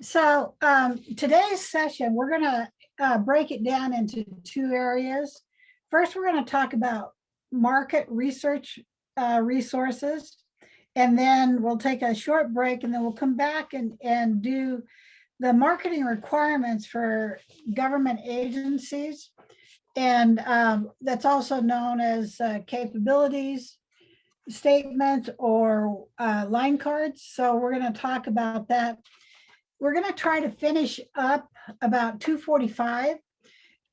So today's session, we're going to break it down into two areas. First, we're going to talk about market research resources, and then we'll take a short break, and then we'll come back and do the marketing requirements for government agencies. And that's also known as capabilities statements or line cards. So we're going to talk about that. We're going to try to finish up about 2:45.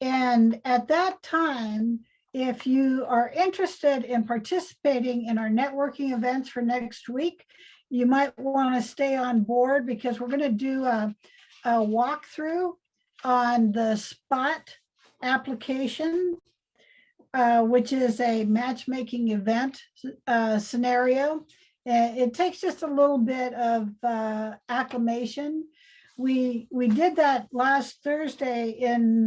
And at that time, if you are interested in participating in our networking events for next week, you might want to stay on board because we're going to do a walkthrough on the SPOT application, which is a matchmaking event scenario. It takes just a little bit of acclimation. We did that last Thursday in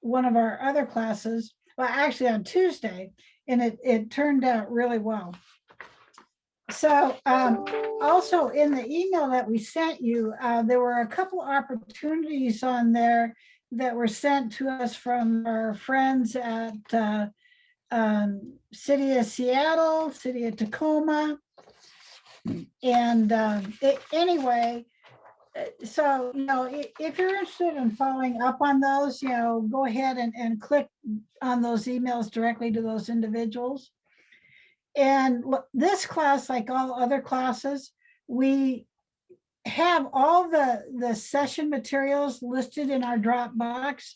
one of our other classes, well, actually on Tuesday, and it turned out really well. So also in the email that we sent you, there were a couple opportunities on there that were sent to us from our friends at City of Seattle, City of Tacoma. And anyway, so, if you're interested in following up on those, go ahead and click on those emails directly to those individuals. And this class, like all other classes, we have all the session materials listed in our Dropbox,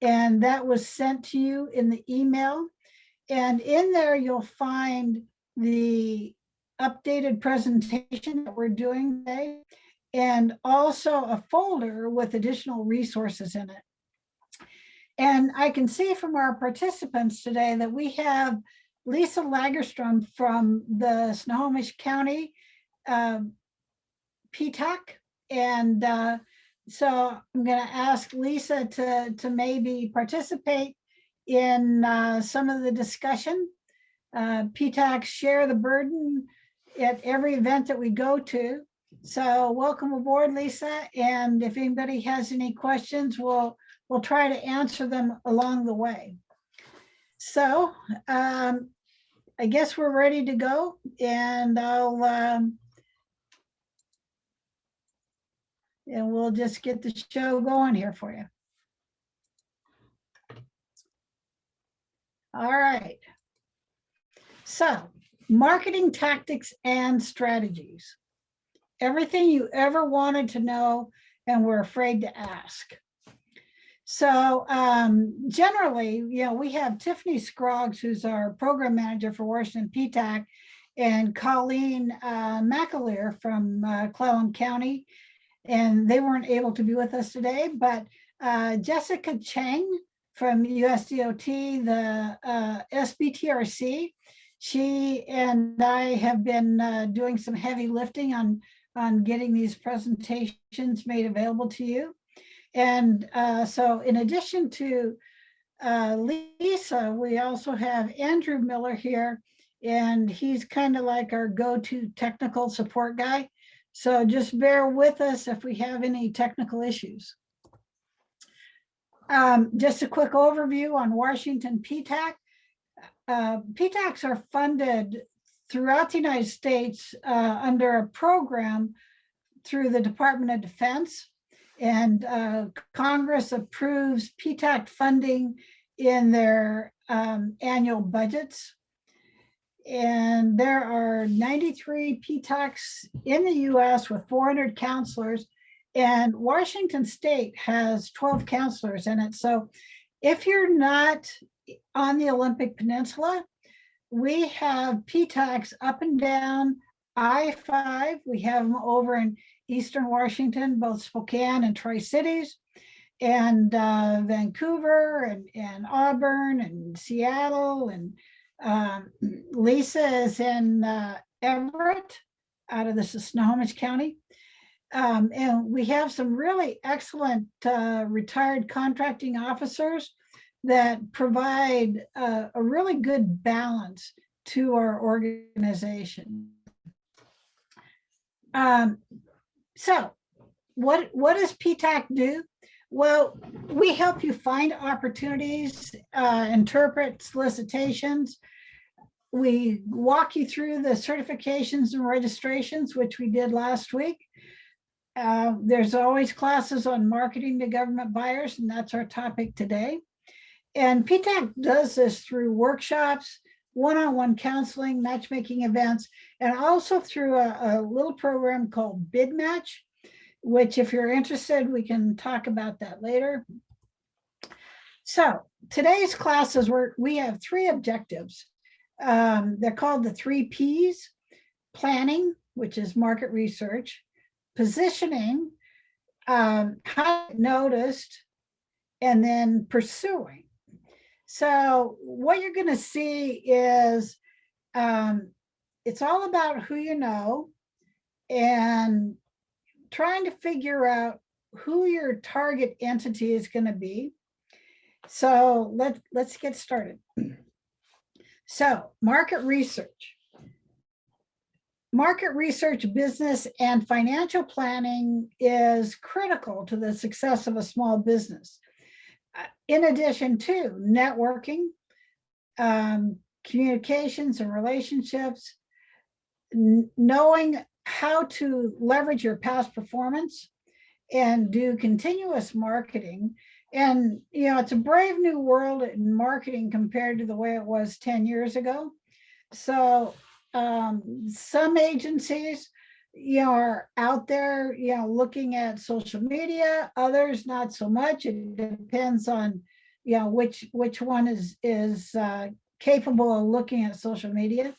and that was sent to you in the email. And in there, you'll find the updated presentation that we're doing today, and also a folder with additional resources in it. And I can see from our participants today that we have Lisa Lagerstrom from the Snohomish County PTAC. And so I'm going to ask Lisa to maybe participate in some of the discussion. PTAC share the burden at every event that we go to. So welcome aboard, Lisa. And if anybody has any questions, we'll try to answer them along the way. So I guess we're ready to go, and and we'll just get the show going here for you. All right. So, marketing tactics and strategies. Everything you ever wanted to know and were afraid to ask. So generally, we have Tiffany Scroggs, who's our program manager for Washington PTAC, and Colleen McAleer from Clallam County, and they weren't able to be with us today, but Jessica Cheng from USDOT, the SBTRC, she and I have been doing some heavy lifting on getting these presentations made available to you. And so in addition to Lisa, we also have Andrew Miller here, and he's kind of like our go-to technical support guy. So just bear with us if we have any technical issues. Just a quick overview on Washington PTAC. PTACs are funded throughout the United States under a program through the Department of Defense, and Congress approves PTAC funding in their annual budgets. And there are 93 PTACs in the US with 400 counselors, and Washington State has 12 counselors in it. So if you're not on the Olympic Peninsula, we have PTACs up and down I-5. We have them over in Eastern Washington, both Spokane and Tri-Cities, and Vancouver and Auburn and Seattle. And Lisa is in Everett out of the Snohomish County. And we have some really excellent retired contracting officers that provide a really good balance to our organization. So what does PTAC do? Well, we help you find opportunities, interpret solicitations. We walk you through the certifications and registrations, which we did last week. There's always classes on marketing to government buyers, and that's our topic today. And PTAC does this through workshops, one-on-one counseling, matchmaking events, and also through a little program called Bid Match, which if you're interested, we can talk about that later. So today's classes, we have 3 objectives. They're called the 3 Ps: planning, which is market research; positioning, how to get noticed; and then pursuing. So what you're going to see is it's all about who you know and trying to figure out who your target entity is going to be. So let's get started. So market research. Market research, business, and financial planning is critical to the success of a small business. In addition to networking, communications and relationships, knowing how to leverage your past performance and do continuous marketing. And, you know, it's a brave new world in marketing compared to the way it was 10 years ago. So some agencies, you know, are out there, you know, looking at social media, others not so much. It depends on, you know, which one is capable of looking at social media.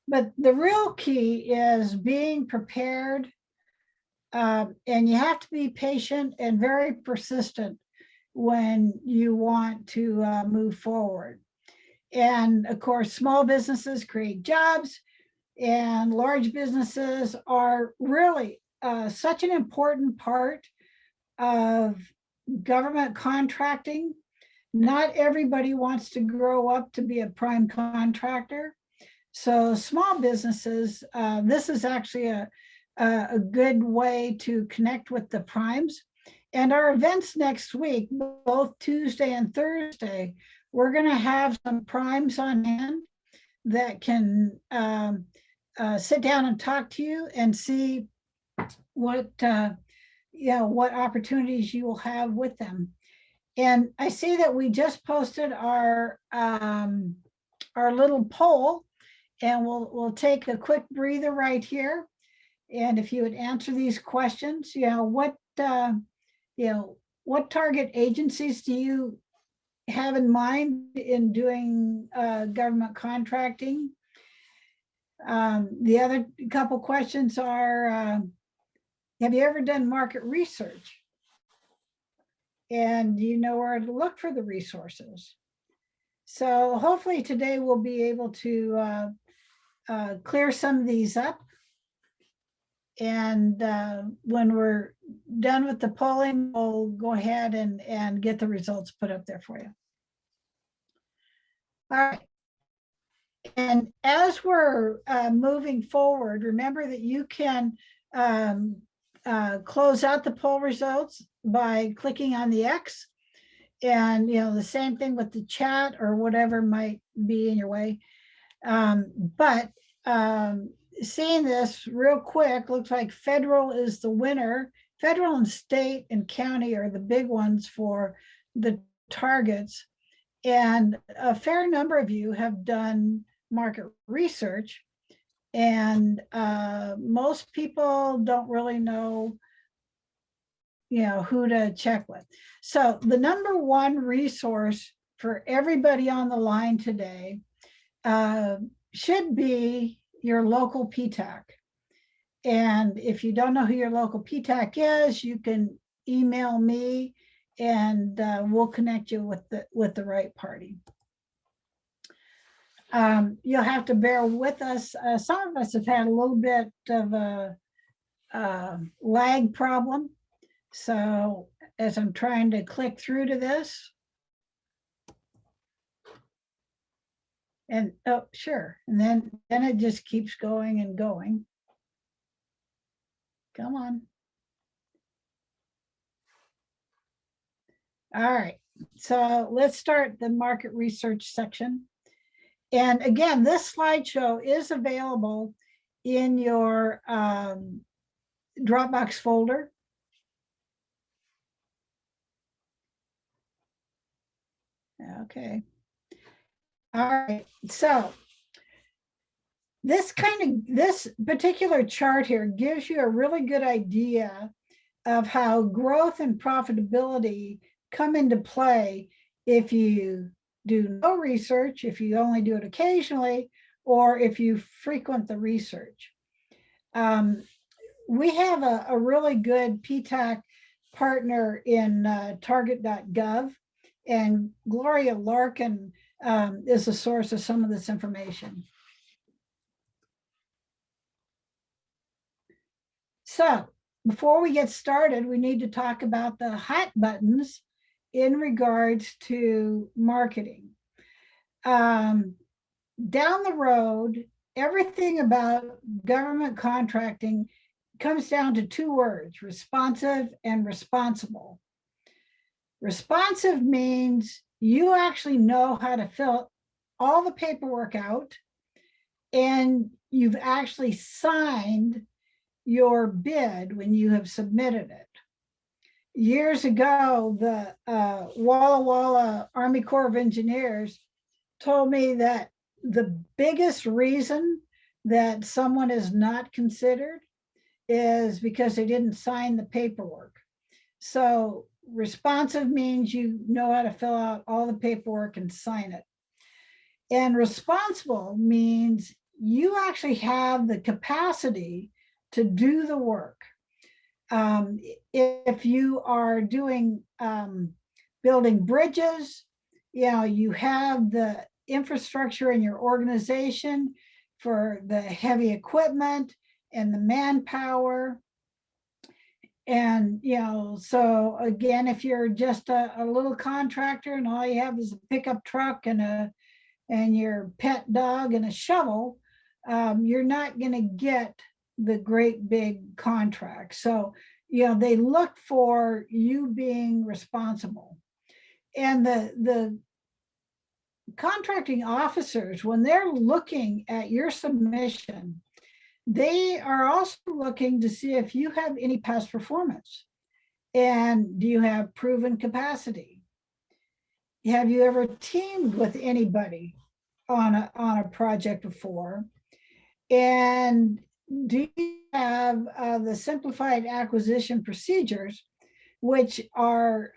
But the real key is being prepared, and you have to be patient and very persistent when you want to move forward. And of course, small businesses create jobs, and large businesses are really such an important part of government contracting. Not everybody wants to grow up to be a prime contractor. So small businesses, this is actually a good way to connect with the primes. And our events next week, both Tuesday and Thursday, we're going to have some primes on hand that can sit down and talk to you and see what what opportunities you will have with them. And I see that we just posted our little poll, and we'll take a quick breather right here. And if you would answer these questions, what target agencies do you have in mind in doing government contracting? The other couple questions are, have you ever done market research? And do you know where to look for the resources? So hopefully today we'll be able to clear some of these up. And when we're done with the polling, we'll go ahead and get the results put up there for you. All right. And as we're moving forward, remember that you can close out the poll results by clicking on the X. And, the same thing with the chat or whatever might be in your way. But seeing this real quick, looks like federal is the winner. Federal and state and county are the big ones for the targets. And a fair number of you have done market research, and most people don't really know who to check with. So the number one resource for everybody on the line today should be your local PTAC. And if you don't know who your local PTAC is, you can email me and we'll connect you with the right party. You'll have to bear with us. Some of us have had a little bit of a lag problem. So as I'm trying to click through to this, and oh, sure. And then it just keeps going and going. Come on. All right, so let's start the market research section. And again, this slideshow is available in your Dropbox folder. Okay. All right, so this particular chart here gives you a really good idea of how growth and profitability come into play if you do no research, if you only do it occasionally, or if you frequent the research. We have a really good PTAC partner in target.gov, and Gloria Larkin is the source of some of this information. So before we get started, we need to talk about the hot buttons in regards to marketing. Down the road, everything about government contracting comes down to two words: responsive and responsible. Responsive means you actually know how to fill all the paperwork out, and you've actually signed your bid when you have submitted it. Years ago, the Walla Walla Army Corps of Engineers told me that the biggest reason that someone is not considered is because they didn't sign the paperwork. So responsive means you know how to fill out all the paperwork and sign it. And responsible means you actually have the capacity to do the work. If you are doing building bridges, you have the infrastructure in your organization for the heavy equipment and the manpower. And, so again, if you're just a little contractor and all you have is a pickup truck and your pet dog and a shovel, you're not going to get the great big contract. So, they look for you being responsible. And the contracting officers, when they're looking at your submission, they are also looking to see if you have any past performance. And do you have proven capacity? Have you ever teamed with anybody on a project before? And do you have the simplified acquisition procedures, which are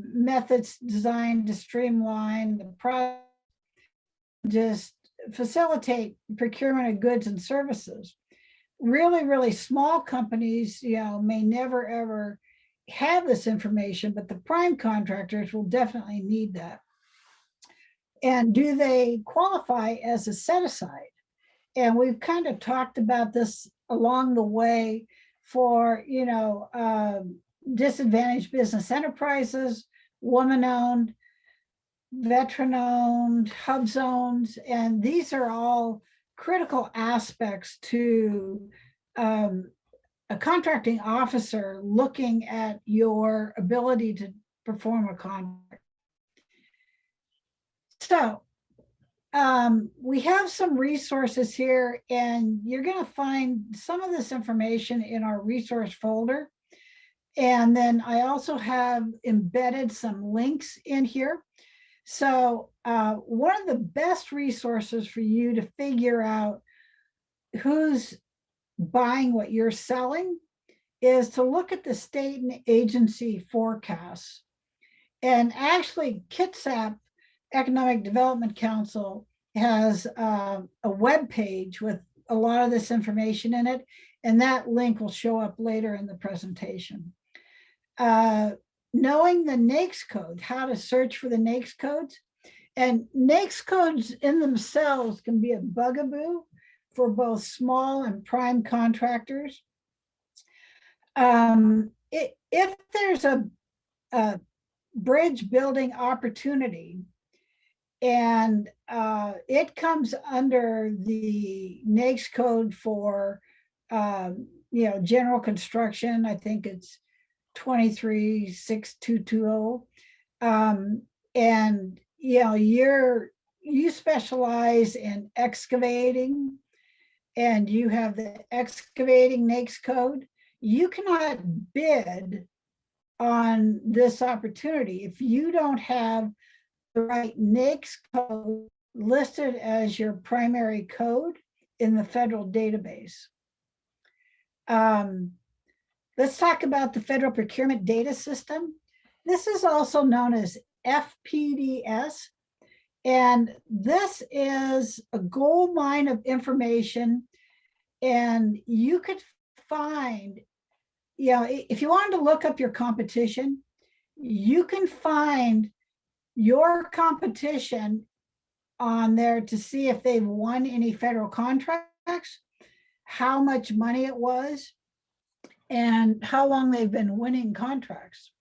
methods designed to streamline the process, just facilitate procurement of goods and services? Really, really small companies, may never ever have this information, but the prime contractors will definitely need that. And do they qualify as a set aside? And we've kind of talked about this along the way for, disadvantaged business enterprises, woman-owned, veteran-owned, hub zones, and these are all critical aspects to a contracting officer looking at your ability to perform a contract. So we have some resources here, and you're going to find some of this information in our resource folder. And then I also have embedded some links in here. So one of the best resources for you to figure out who's buying what you're selling is to look at the state and agency forecasts. And actually, Kitsap Economic Development Council has a web page with a lot of this information in it, and that link will show up later in the presentation. Knowing the NAICS code, how to search for the NAICS codes, and NAICS codes in themselves can be a bugaboo for both small and prime contractors. If there's a bridge building opportunity and it comes under the NAICS code for general construction, I think it's 23620. And you specialize in excavating, and you have the excavating NAICS code, you cannot bid on this opportunity if you don't have the right NAICS code listed as your primary code in the federal database. Let's talk about the Federal Procurement Data System. This is also known as FPDS, and this is a gold mine of information, and you could find, if you wanted to look up your competition, you can find your competition on there to see if they've won any federal contracts, how much money it was, and how long they've been winning contracts.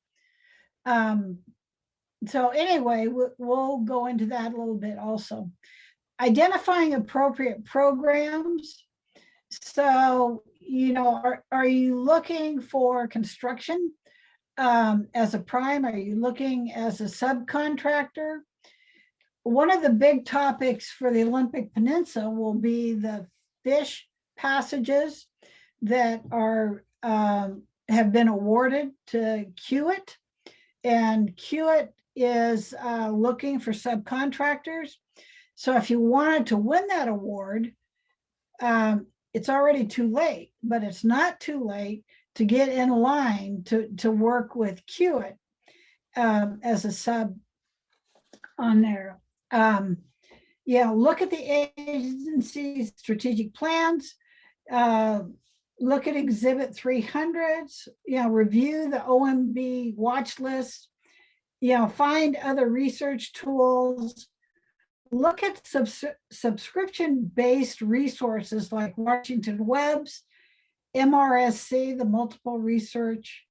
So anyway, we'll go into that a little bit also. Identifying appropriate programs. So, are you looking for construction as a prime? Are you looking as a subcontractor? One of the big topics for the Olympic Peninsula will be the fish passages that are have been awarded to Kiewit, and Kiewit is looking for subcontractors. So if you wanted to win that award, it's already too late, but it's not too late to get in line to work with Kiewit as a sub on there. Look at the agency's strategic plans. Look at Exhibit 300s, review the OMB watch list, find other research tools, look at subscription-based resources like Washington Webs, MRSC, the multiple research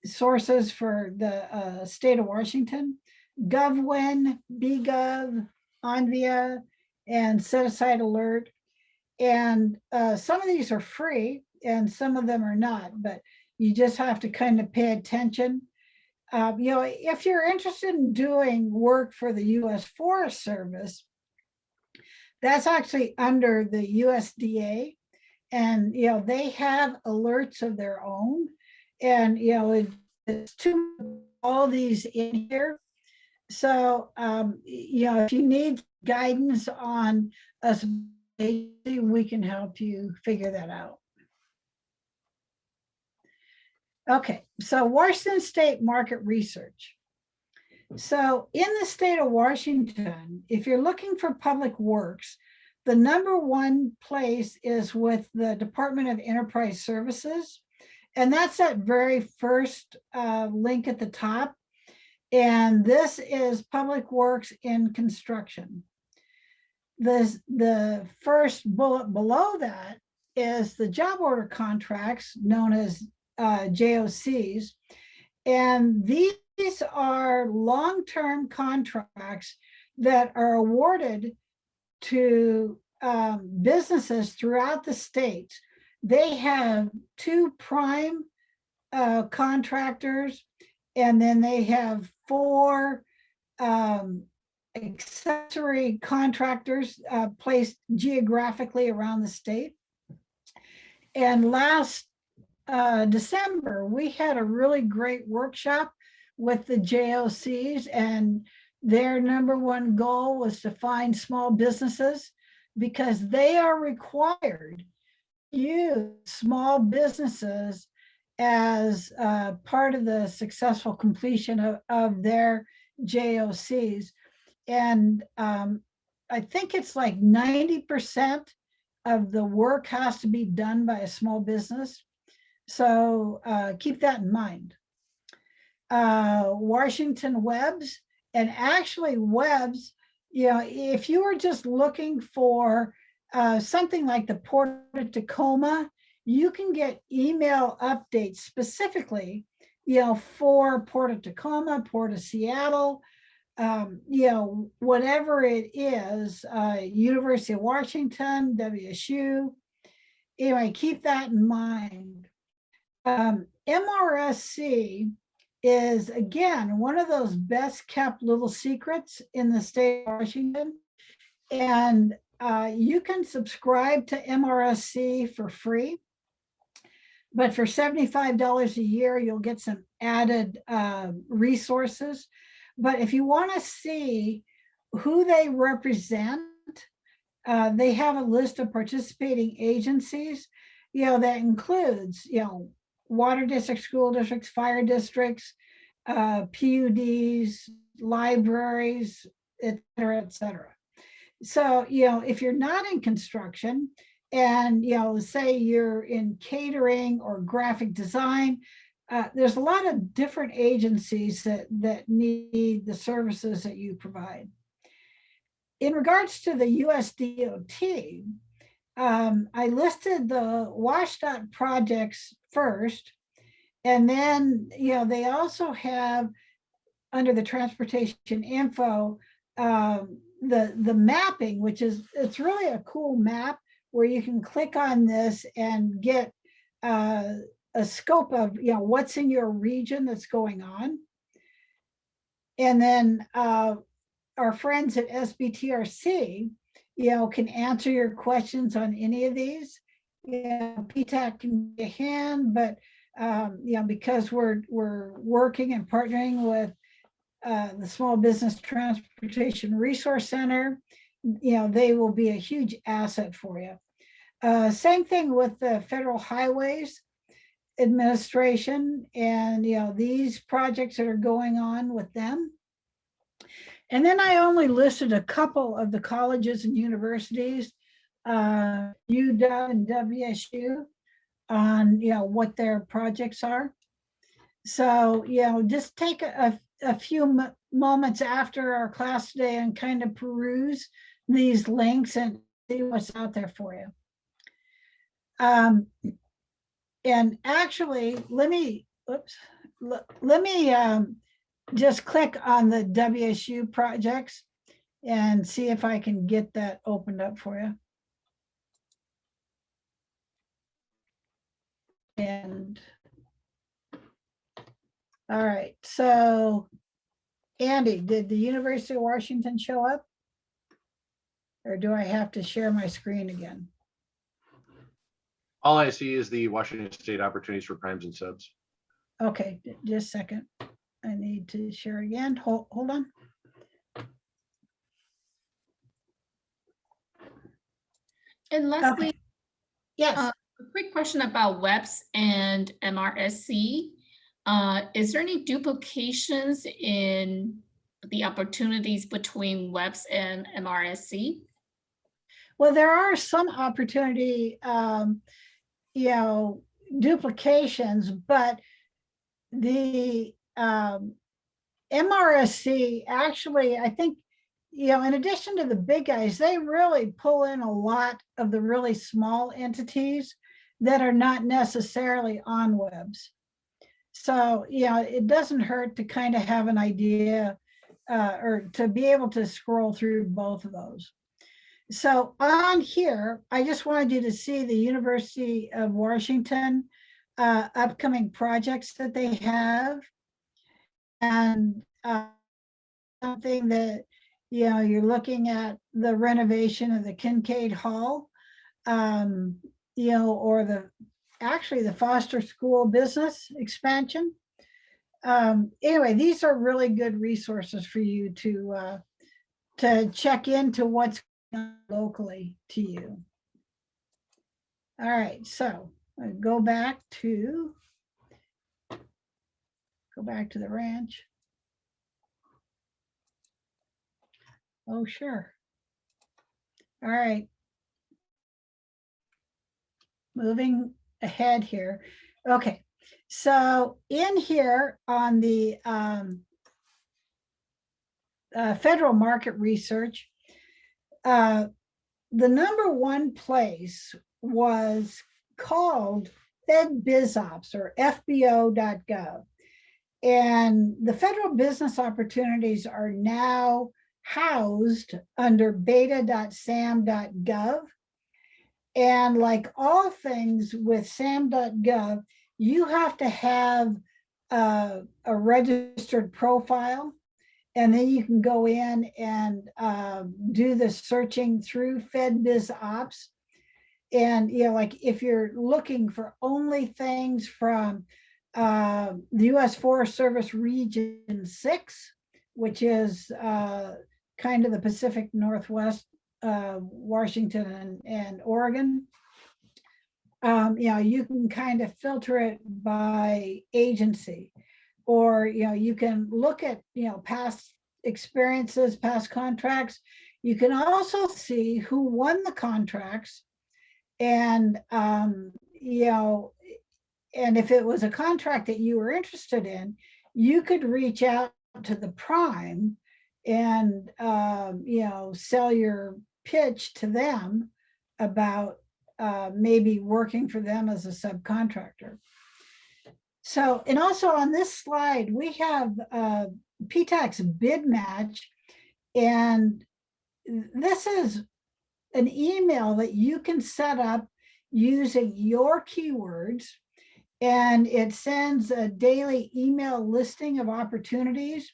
sources for the state of Washington, GovWin, BGov, Onvia, and Set Aside Alert. And some of these are free and some of them are not, but you just have to kind of pay attention. If you're interested in doing work for the U.S. Forest Service, that's actually under the USDA, and they have alerts of their own, and it's all these in here. So if you need guidance on us, we can help you figure that out. Okay, so Washington State market research. So in the state of Washington, if you're looking for public works, the #1 place is with the Department of Enterprise Services. And that's that very first link at the top. And this is public works in construction. The first bullet below that is the job order contracts known as JOCs. And these are long-term contracts that are awarded to businesses throughout the state. They have 2 prime contractors, and then they have 4 accessory contractors placed geographically around the state. And last December, we had a really great workshop with the JOCs, and their #1 goal was to find small businesses, because they are required to use small businesses as part of the successful completion of their JOCs. And I think it's like 90% of the work has to be done by a small business. So keep that in mind. Washington Webs, and actually Webs, if you were just looking for something like the Port of Tacoma, you can get email updates specifically, for Port of Tacoma, Port of Seattle, whatever it is, University of Washington, WSU. Anyway, keep that in mind. MRSC is, again, one of those best kept little secrets in the state of Washington. And you can subscribe to MRSC for free. But for $75 a year, you'll get some added resources. But if you want to see who they represent, they have a list of participating agencies, that includes, water districts, school districts, fire districts, PUDs, libraries, et cetera, et cetera. So, if you're not in construction and, say you're in catering or graphic design, there's a lot of different agencies that need the services that you provide. In regards to the USDOT, I listed the WashDOT projects first, and then, they also have, under the transportation info, the mapping, which is, it's really a cool map where you can click on this and get a scope of, what's in your region that's going on. And then our friends at SBTRC, can answer your questions on any of these. PTAC can be a hand, but because we're working and partnering with the Small Business Transportation Resource Center, they will be a huge asset for you. Same thing with the Federal Highways Administration and these projects that are going on with them. And then I only listed a couple of the colleges and universities, UW and WSU, on what their projects are. So just take a few moments after our class today and kind of peruse these links and see what's out there for you. And actually, let me just click on the WSU projects and see if I can get that opened up for you. And all right, so Andy, did the University of Washington show up? Or do I have to share my screen again? All I see is the Washington State Opportunities for Primes and Subs. Okay, just a second. I need to share again. Hold on. And Leslie, Okay. Yes. A quick question about WEPS and MRSC. Is there any duplications in the opportunities between WEPS and MRSC? Well, there are some opportunity, duplications, but the MRSC actually, I think, in addition to the big guys, they really pull in a lot of the really small entities that are not necessarily on webs. So, it doesn't hurt to kind of have an idea or to be able to scroll through both of those. So on here, I just wanted you to see the University of Washington upcoming projects that they have. And something that, you're looking at the renovation of the Kincaid Hall, or actually the Foster School business expansion. Anyway, these are really good resources for you to check into what's locally to you. All right, so I go back to the ranch. Oh, sure. All right. Moving ahead here. Okay, so in here on the federal market research, the #1 place was called FedBizOps, or FBO.gov. And the federal business opportunities are now housed under beta.sam.gov. And like all things with sam.gov, you have to have a registered profile, and then you can go in and do the searching through FedBizOps. And, like if you're looking for only things from the U.S. Forest Service Region 6, which is kind of the Pacific Northwest, Washington and Oregon, you can kind of filter it by agency, or you can look at past experiences, past contracts. You can also see who won the contracts, and and if it was a contract that you were interested in, you could reach out to the prime and sell your pitch to them about maybe working for them as a subcontractor. So, and also on this slide, we have PTAC's bid match, and this is an email that you can set up using your keywords, and it sends a daily email listing of opportunities.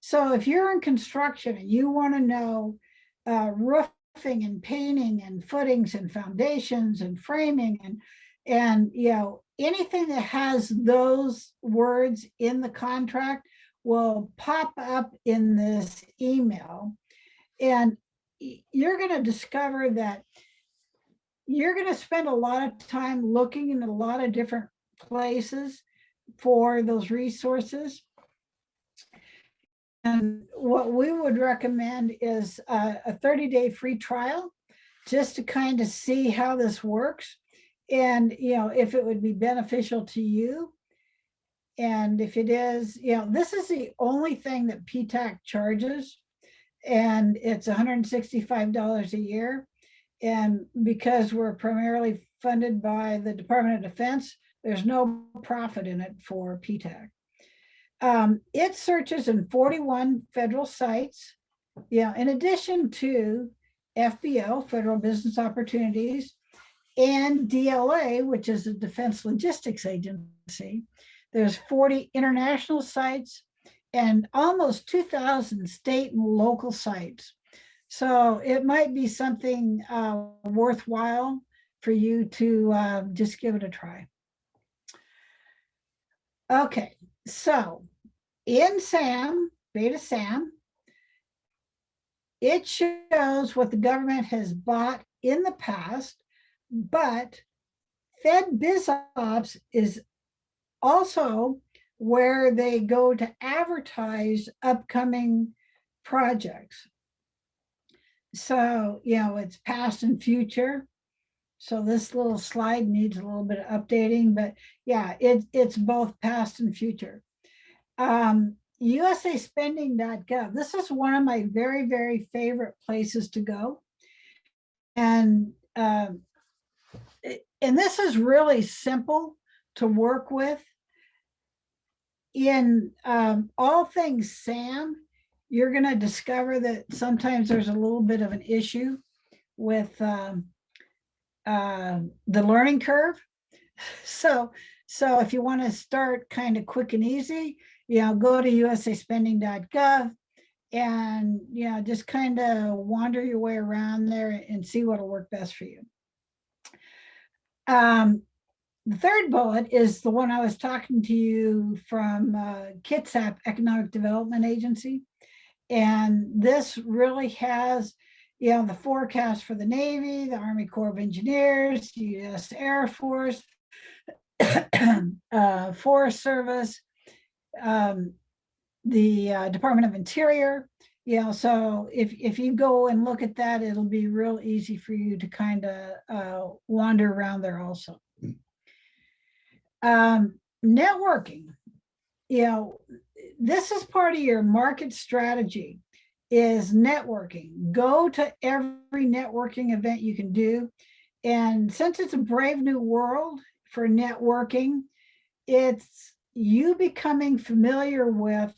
So if you're in construction and you want to know roofing and painting and footings and foundations and framing and anything that has those words in the contract will pop up in this email. And you're going to discover that you're going to spend a lot of time looking in a lot of different places for those resources. And what we would recommend is a 30-day free trial, just to kind of see how this works, and if it would be beneficial to you. And if it is, this is the only thing that PTAC charges, and it's $165 a year. And because we're primarily funded by the Department of Defense, there's no profit in it for PTAC. It searches in 41 federal sites, in addition to FBO, Federal Business Opportunities, and DLA, which is a Defense Logistics Agency. There's 40 international sites and almost 2,000 state and local sites. So it might be something worthwhile for you to just give it a try. Okay, so in SAM, Beta SAM, it shows what the government has bought in the past, but FedBizOps is also where they go to advertise upcoming projects. So, it's past and future. So this little slide needs a little bit of updating, but yeah, it's both past and future. USAspending.gov. This is one of my very, very favorite places to go. And this is really simple to work with. In all things SAM, you're going to discover that sometimes there's a little bit of an issue with the learning curve. So if you want to start kind of quick and easy, go to USAspending.gov and just kind of wander your way around there and see what'll work best for you. The third bullet is the one I was talking to you from Kitsap Economic Development Agency. And this really has, the forecast for the Navy, the Army Corps of Engineers, U.S. Air Force, Forest Service, the Department of Interior. So if you go and look at that, it'll be real easy for you to kind of wander around there also. Networking, this is part of your market strategy, is networking. Go to every networking event you can do. And since it's a brave new world for networking, it's you becoming familiar with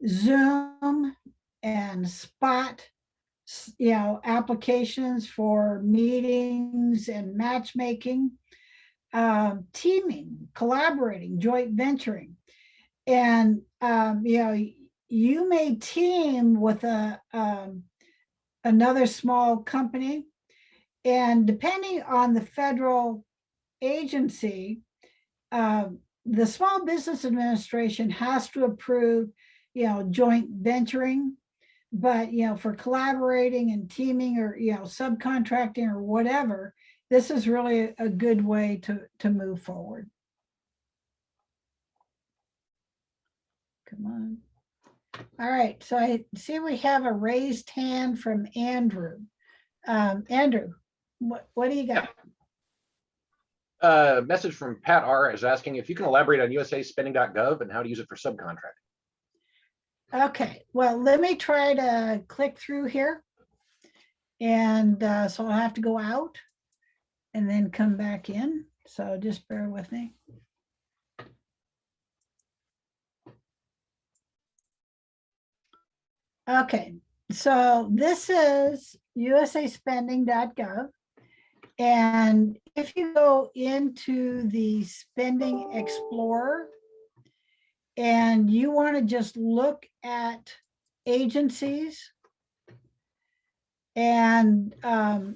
Zoom and Spot, applications for meetings and matchmaking. teaming, collaborating, joint venturing. And, you know, you may team with another small company, and depending on the federal agency, the Small Business Administration has to approve, you know, joint venturing. But, you know, for collaborating and teaming, or, you know, subcontracting or whatever, this is really a good way to move forward. Come on. All right, so I see we have a raised hand from Andrew. Andrew, what do you got? A message from Pat R is asking if you can elaborate on usaspending.gov and how to use it for subcontracting. Okay, well, let me try to click through here. And so I'll have to go out and then come back in. So just bear with me. Okay, so this is usaspending.gov. And if you go into the Spending Explorer and you want to just look at agencies, and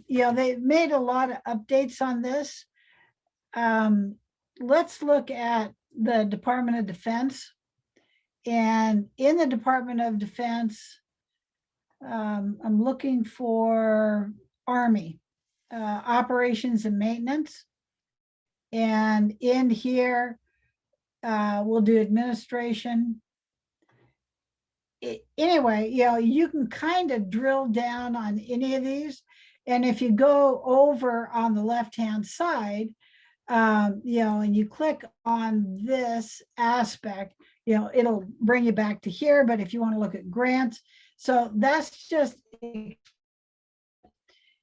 you know, they've made a lot of updates on this. Let's look at the Department of Defense. And in the Department of Defense, I'm looking for Army, operations and maintenance. And in here, we'll do administration. Anyway, you know, you can kind of drill down on any of these. And if you go over on the left-hand side, you know, and you click on this aspect, you know, it'll bring you back to here. But if you want to look at grants, so that's just, if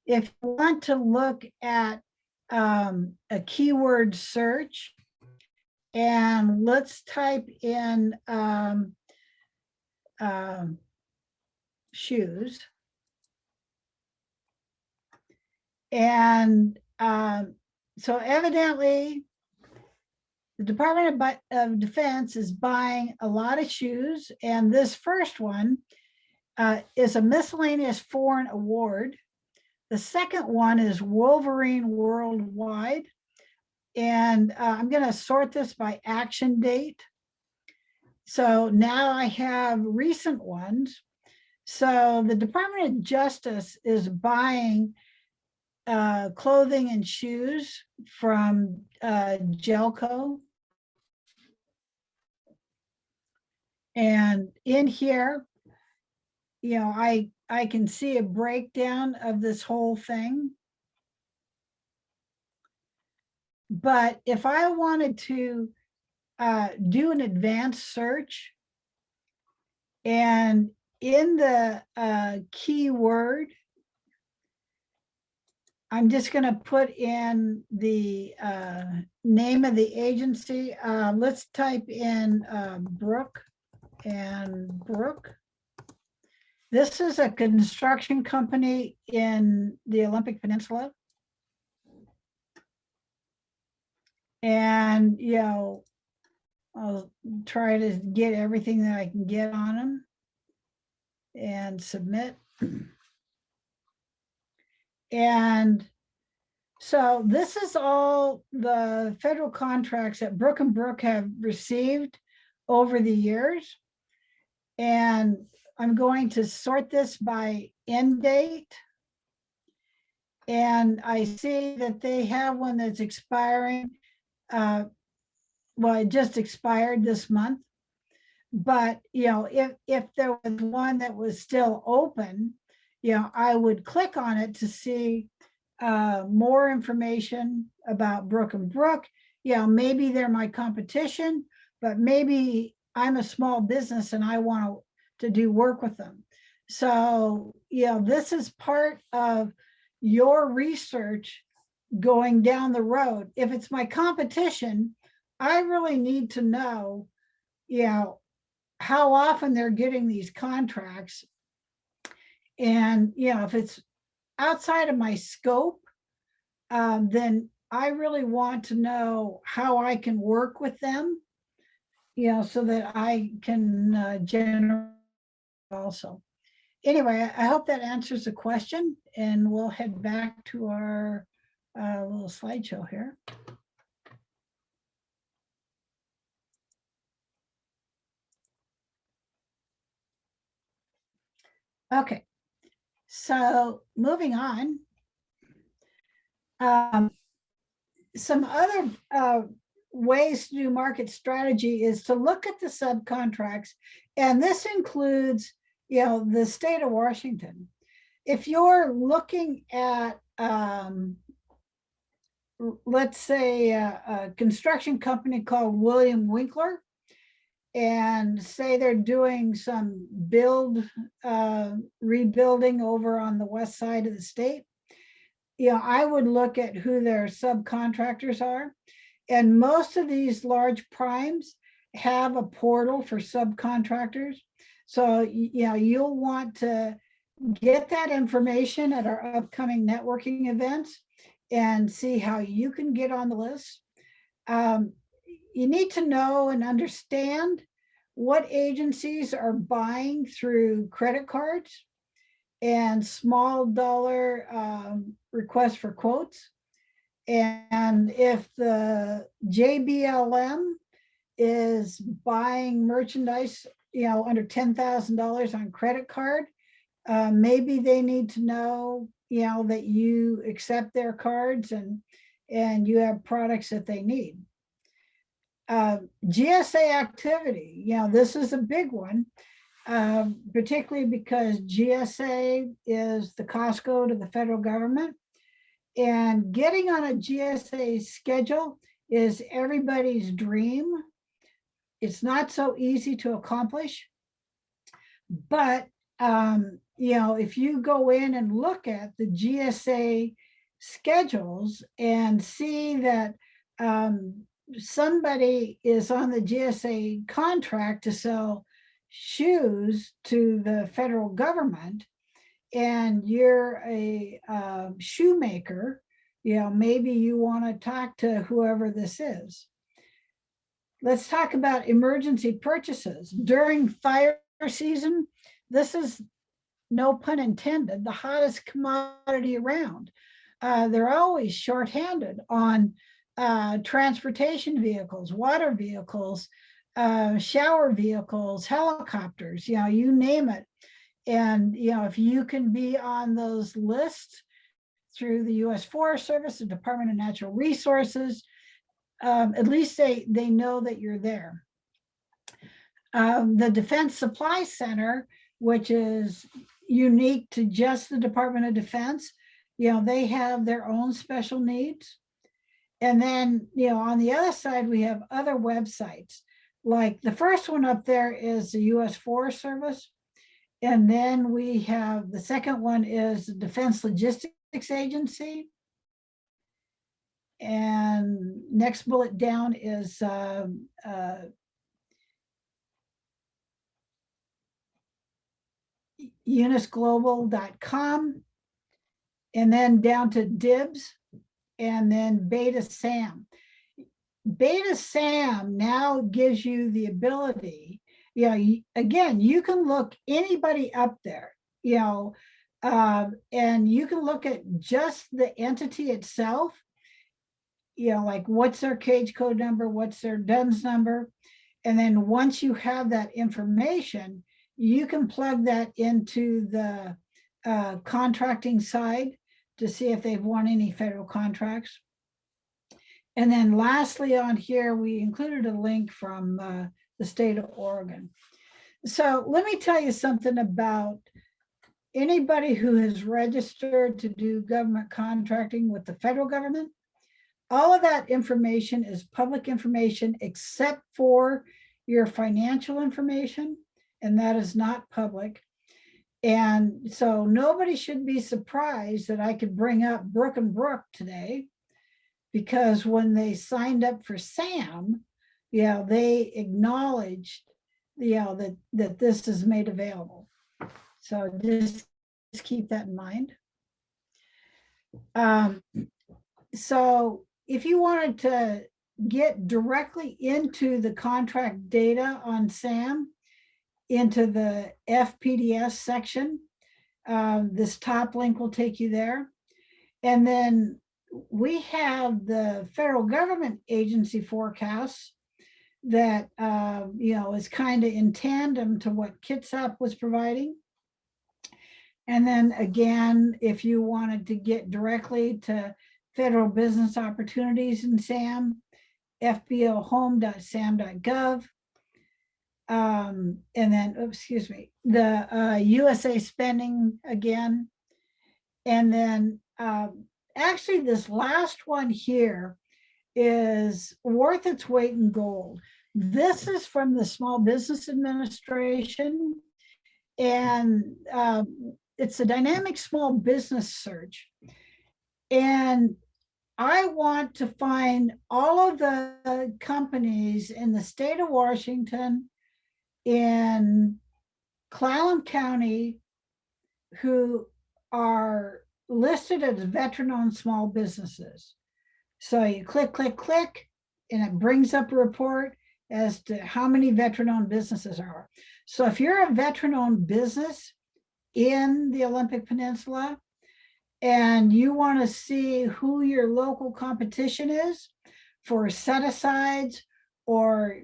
you want to look at a keyword search, and let's type in shoes. And so evidently, the Department of Defense is buying a lot of shoes. And this first one is a miscellaneous foreign award. The second one is Wolverine Worldwide. And I'm going to sort this by action date. So now I have recent ones. So the Department of Justice is buying clothing and shoes from Gelco. And in here, you know, I can see a breakdown of this whole thing. But if I wanted to do an advanced search, and in the keyword, I'm just going to put in the name of the agency. Let's type in Brook and Brook. This is a construction company in the Olympic Peninsula. And, you know, I'll try to get everything that I can get on them and submit. And so this is all the federal contracts that Brook and Brook have received over the years. And I'm going to sort this by end date. And I see that they have one that's expiring. Well, it just expired this month. But, you know, if there was one that was still open, you know, I would click on it to see more information about Brook and Brook. You know, maybe they're my competition, but maybe I'm a small business and I want to do work with them. So, you know, this is part of your research going down the road. If it's my competition, I really need to know, you know, how often they're getting these contracts. And, you know, if it's outside of my scope, then I really want to know how I can work with them, so that I can generate also. Anyway, I hope that answers the question, and we'll head back to our little slideshow here. Okay, so moving on. Some other ways to do market strategy is to look at the subcontracts, and this includes, the state of Washington. If you're looking at, let's say, a construction company called William Winkler, and say they're doing some rebuilding over on the west side of the state, I would look at who their subcontractors are. And most of these large primes have a portal for subcontractors. So, you'll want to get that information at our upcoming networking events and see how you can get on the list. You need to know and understand what agencies are buying through credit cards and small dollar requests for quotes. And if the JBLM is buying merchandise, under $10,000 on credit card, maybe they need to know, that you accept their cards and you have products that they need. GSA activity, this is a big one, particularly because GSA is the Costco to the federal government. And getting on a GSA schedule is everybody's dream. It's not so easy to accomplish. But, if you go in and look at the GSA schedules and see that somebody is on the GSA contract to sell shoes to the federal government, and you're a shoemaker, maybe you want to talk to whoever this is. Let's talk about emergency purchases. During fire season, this is, no pun intended, the hottest commodity around. They're always shorthanded on transportation vehicles, water vehicles, shower vehicles, helicopters, you name it. And, if you can be on those lists through the U.S. Forest Service, the Department of Natural Resources, at least they know that you're there. The Defense Supply Center, which is unique to just the Department of Defense, they have their own special needs. And then, on the other side, we have other websites. Like the first one up there is the U.S. Forest Service. And then we have, the second one is the Defense Logistics Agency. And next bullet down is unisglobal.com. And then down to DIBS, and then Beta SAM. Beta SAM now gives you the ability, again, you can look anybody up there, and you can look at just the entity itself, like what's their cage code number, what's their DUNS number. And then once you have that information, you can plug that into the contracting side to see if they've won any federal contracts. And then lastly on here, we included a link from the state of Oregon. So let me tell you something about anybody who has registered to do government contracting with the federal government. All of that information is public information except for your financial information, and that is not public. And so nobody should be surprised that I could bring up Brook and Brook today, because when they signed up for SAM, they acknowledged, that this is made available. So just keep that in mind. So, if you wanted to get directly into the contract data on SAM, into the FPDS section, this top link will take you there. And then we have the federal government agency forecasts that is kind of in tandem to what Kitsap was providing. And then again, if you wanted to get directly to federal business opportunities in SAM, fbohome.sam.gov. And then, excuse me, the USA spending again. And then actually this last one here is worth its weight in gold. This is from the Small Business Administration, and it's a dynamic small business search. And I want to find all of the companies in the state of Washington, in Clallam County, who are listed as veteran-owned small businesses. So you click, click, click, and it brings up a report as to how many veteran-owned businesses are. So if you're a veteran-owned business in the Olympic Peninsula and you want to see who your local competition is for set-asides or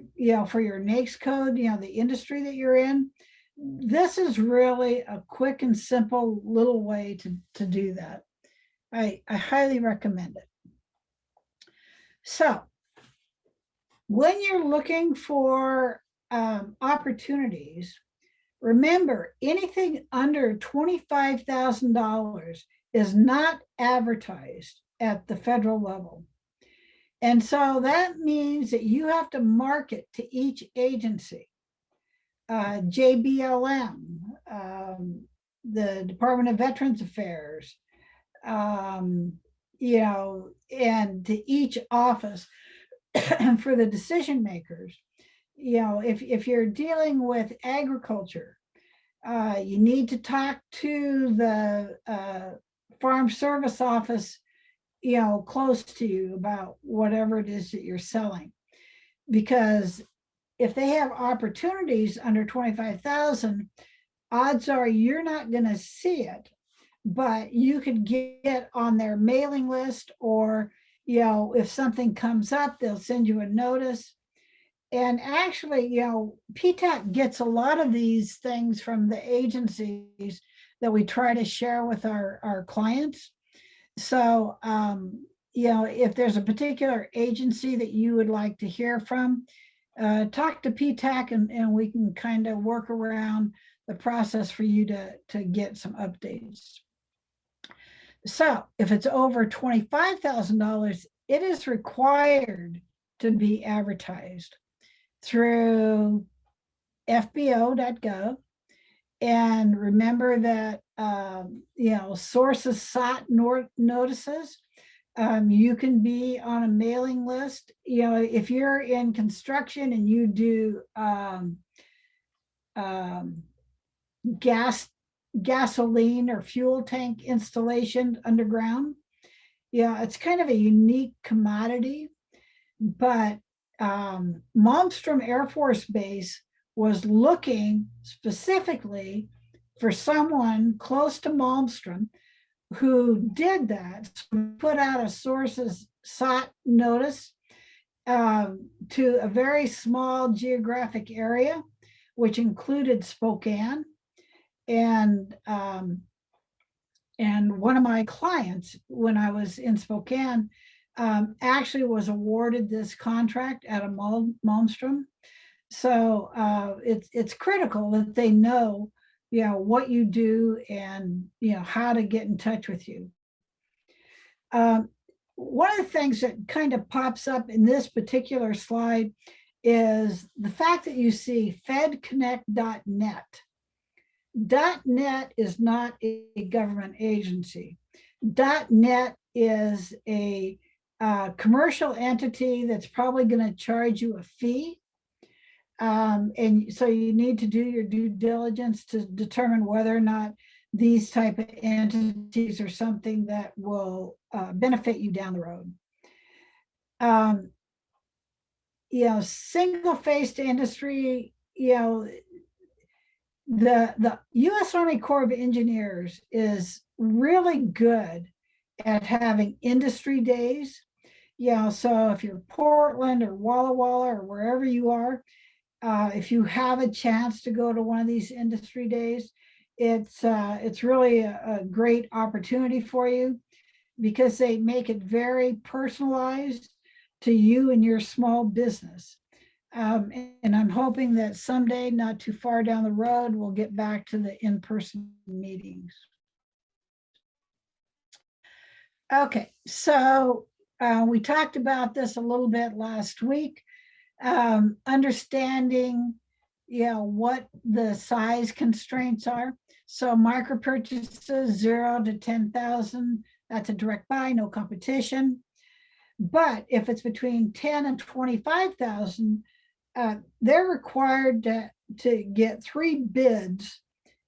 for your NAICS code, the industry that you're in, this is really a quick and simple little way to do that. I highly recommend it. So when you're looking for opportunities, remember anything under $25,000 is not advertised at the federal level. And so that means that you have to market to each agency. JBLM, the Department of Veterans Affairs, and to each office for the decision makers. If you're dealing with agriculture, you need to talk to the Farm Service Office, close to you about whatever it is that you're selling. Because if they have opportunities under 25,000, odds are you're not going to see it, but you could get on their mailing list, or if something comes up, they'll send you a notice. And actually, PTAC gets a lot of these things from the agencies that we try to share with our clients. So, if there's a particular agency that you would like to hear from, talk to PTAC and we can kind of work around the process for you to get some updates. So if it's over $25,000, it is required to be advertised through fbo.gov. And remember that, sources sought notices. You can be on a mailing list. If you're in construction and you do gasoline or fuel tank installation underground, it's kind of a unique commodity. But Malmstrom Air Force Base was looking specifically for someone close to Malmstrom who did that. So put out a sources sought notice to a very small geographic area, which included Spokane. And one of my clients, when I was in Spokane, actually was awarded this contract at a Malmstrom. So it's critical that they know, what you do and, how to get in touch with you. One of the things that kind of pops up in this particular slide is the fact that you see fedconnect.net. .net is not a government agency. .net is a commercial entity that's probably going to charge you a fee. And so you need to do your due diligence to determine whether or not these type of entities are something that will benefit you down the road. Single-faced industry, the U.S. Army Corps of Engineers is really good at having industry days. So if you're Portland or Walla Walla or wherever you are, if you have a chance to go to one of these industry days, it's really a great opportunity for you because they make it very personalized to you and your small business. And I'm hoping that someday, not too far down the road, we'll get back to the in-person meetings. Okay, so we talked about this a little bit last week. Understanding, what the size constraints are. So micro purchases, 0 to 10,000, that's a direct buy, no competition. But if it's between 10 and 25,000, they're required to get 3 bids,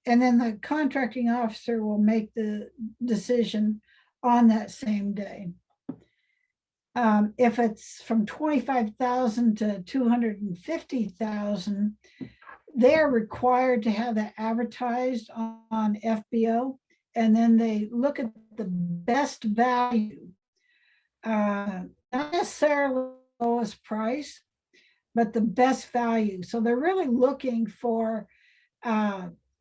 and then the contracting officer will make the decision on that same day. If it's from 25,000 to 250,000, they're required to have that advertised on FBO, and then they look at the best value, not necessarily the lowest price, but the best value. So they're really looking for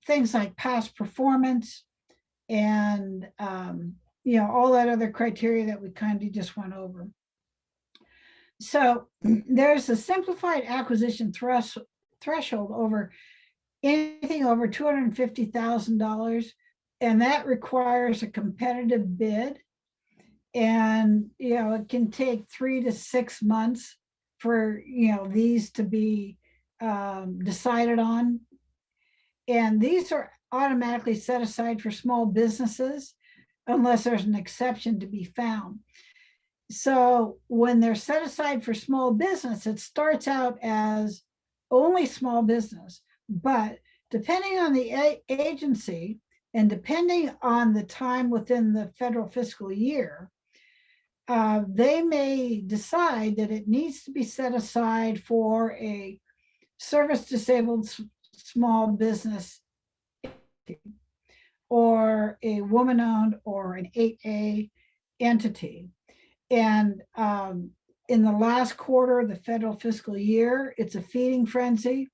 things like past performance and all that other criteria that we kind of just went over. So there's a simplified acquisition threshold over anything over $250,000, and that requires a competitive bid. And it can take 3 to 6 months for these to be decided on. And these are automatically set aside for small businesses unless there's an exception to be found. So when they're set aside for small business, it starts out as only small business, but depending on the agency and depending on the time within the federal fiscal year, they may decide that it needs to be set aside for a service disabled small business or a woman-owned or an 8A entity. And in the last quarter of the federal fiscal year, it's a feeding frenzy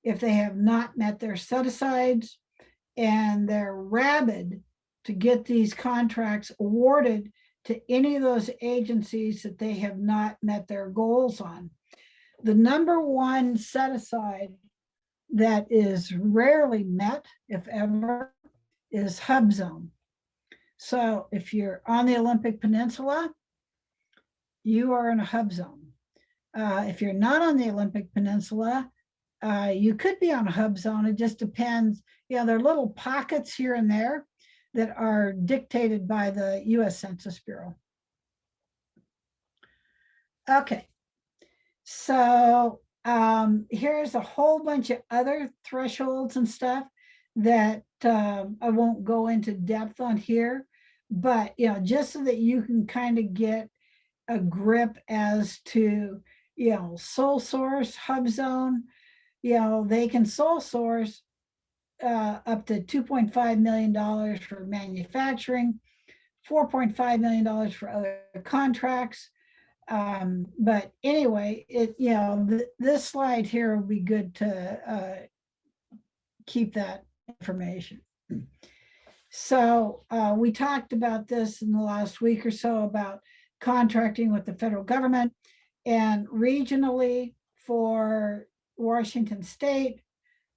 if they have not met their set-asides, and they're rabid to get these contracts awarded to any of those agencies that they have not met their goals on. The number one set-aside that is rarely met, if ever, is hub zone. So if you're on the Olympic Peninsula, you are in a hub zone. If you're not on the Olympic Peninsula, you could be on a hub zone. It just depends. There are little pockets here and there that are dictated by the US Census Bureau. Okay, so here's a whole bunch of other thresholds and stuff that I won't go into depth on here, but just so that you can kind of get a grip as to sole source, hub zone. They can sole source up to $2.5 million for manufacturing, $4.5 million for other contracts. But anyway, this slide here will be good to keep that information. So we talked about this in the last week or so about contracting with the federal government, and regionally for Washington State,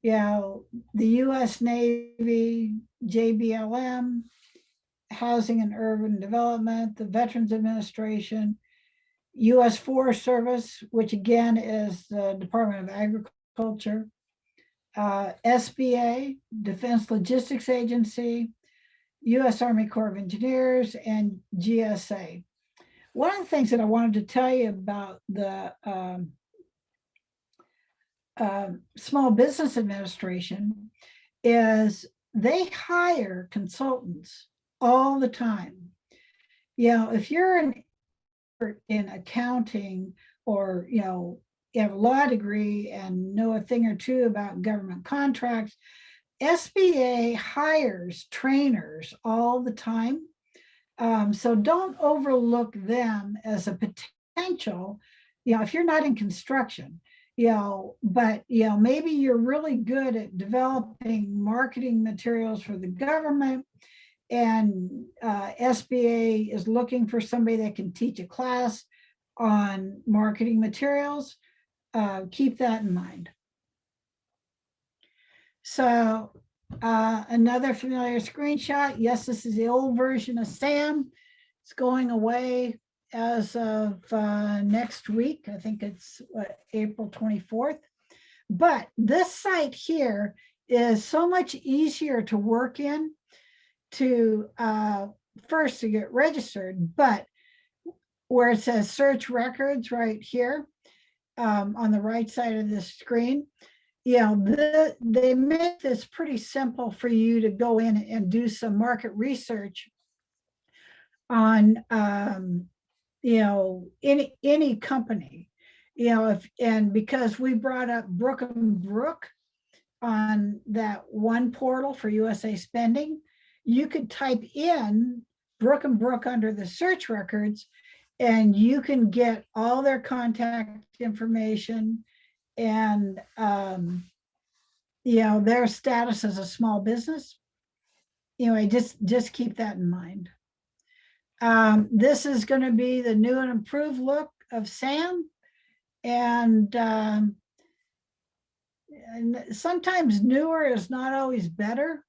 the US Navy, JBLM, Housing and Urban Development, the Veterans Administration, US Forest Service, which again is the Department of Agriculture, SBA, Defense Logistics Agency, US Army Corps of Engineers, and GSA. One of the things that I wanted to tell you about the Small Business Administration is they hire consultants all the time. If you're an in accounting, or you have a law degree and know a thing or two about government contracts, SBA hires trainers all the time. So don't overlook them as a potential, if you're not in construction, but maybe you're really good at developing marketing materials for the government, and SBA is looking for somebody that can teach a class on marketing materials. Keep that in mind. So another familiar screenshot. Yes, this is the old version of SAM. It's going away as of next week. I think it's April 24th. But this site here is so much easier to work in, to first to get registered, but where it says search records right here on the right side of the screen, they make this pretty simple for you to go in and do some market research on any company, and because we brought up Brook and Brook on that one portal for USA Spending, you could type in Brook and Brook under the search records, and you can get all their contact information and their status as a small business. Just keep that in mind. This is going to be the new and improved look of SAM, and sometimes newer is not always better.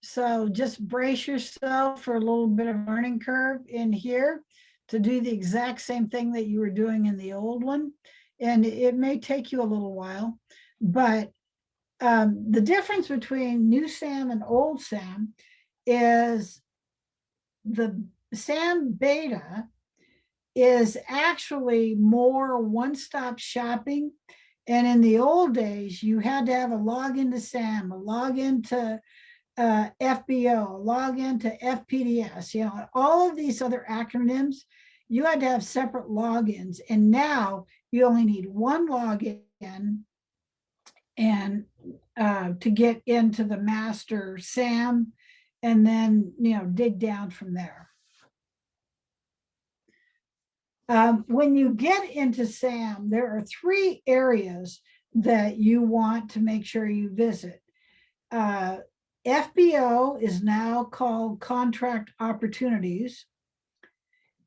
So just brace yourself for a little bit of learning curve in here to do the exact same thing that you were doing in the old one. And it may take you a little while, but the difference between new SAM and old SAM is the SAM beta is actually more one-stop shopping. And in the old days, you had to have a login to SAM, a login to FBO, a login to FPDS, all of these other acronyms, you had to have separate logins. And now you only need one login and to get into the master SAM, and then dig down from there. When you get into SAM, there are 3 areas that you want to make sure you visit. FBO is now called Contract Opportunities,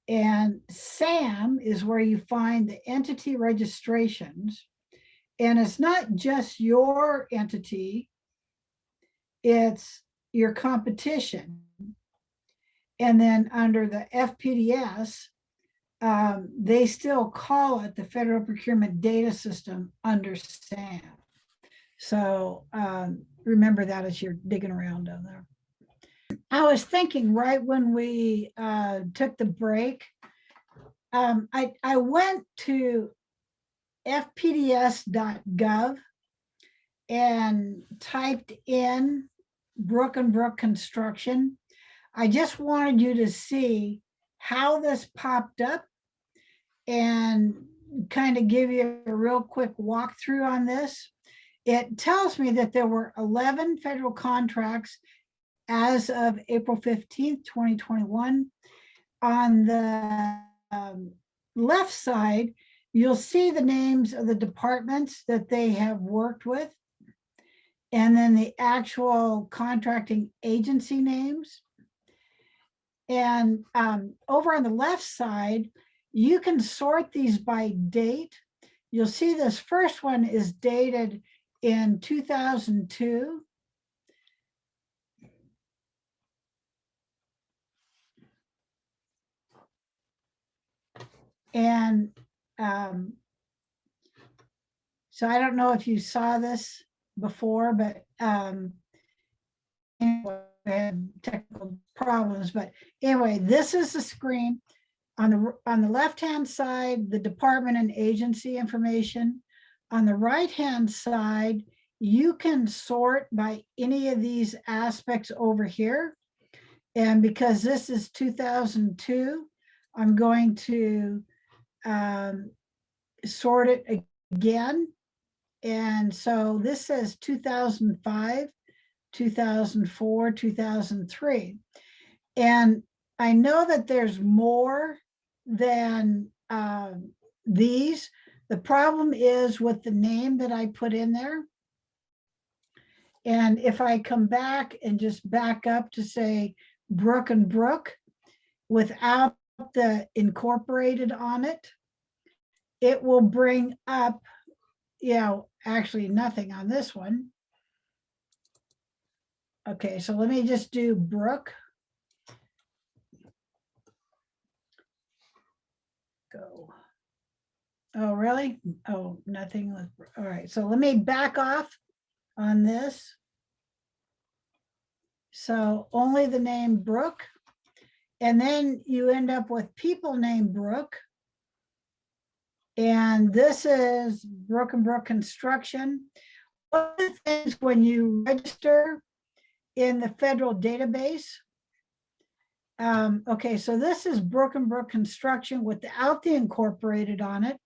and SAM is where you find the entity registrations. And it's not just your entity, it's your competition. And then under the FPDS, they still call it the Federal Procurement Data System under SAM. So remember that as you're digging around down there. I was thinking right when we took the break, I went to fpds.gov and typed in Brook and Brook construction. I just wanted you to see how this popped up and kind of give you a real quick walkthrough on this. It tells me that there were 11 federal contracts as of April 15th, 2021. On the left side, you'll see the names of the departments that they have worked with, and then the actual contracting agency names. And over on the left side, you can sort these by date. You'll see this first one is dated in 2002. And so I don't know if you saw this before, but anyway, I had technical problems. But anyway, this is the screen. On the left-hand side, the department and agency information. On the right-hand side, you can sort by any of these aspects over here. And because this is 2002, I'm going to sort it again. And so this says 2005, 2004, 2003. And I know that there's more than these. The problem is with the name that I put in there. And if I come back and just back up to say Brook and Brook without the incorporated on it, it will bring up, actually nothing on this one. Okay, so let me just do Brook. Go. Oh, really? Oh, nothing. All right, so let me back off on this. So only the name Brook. And then you end up with people named Brook. And this is Brook and Brook Construction. One of the things when you register in the federal database, okay, so this is Brook and Brook Construction without the incorporated on it.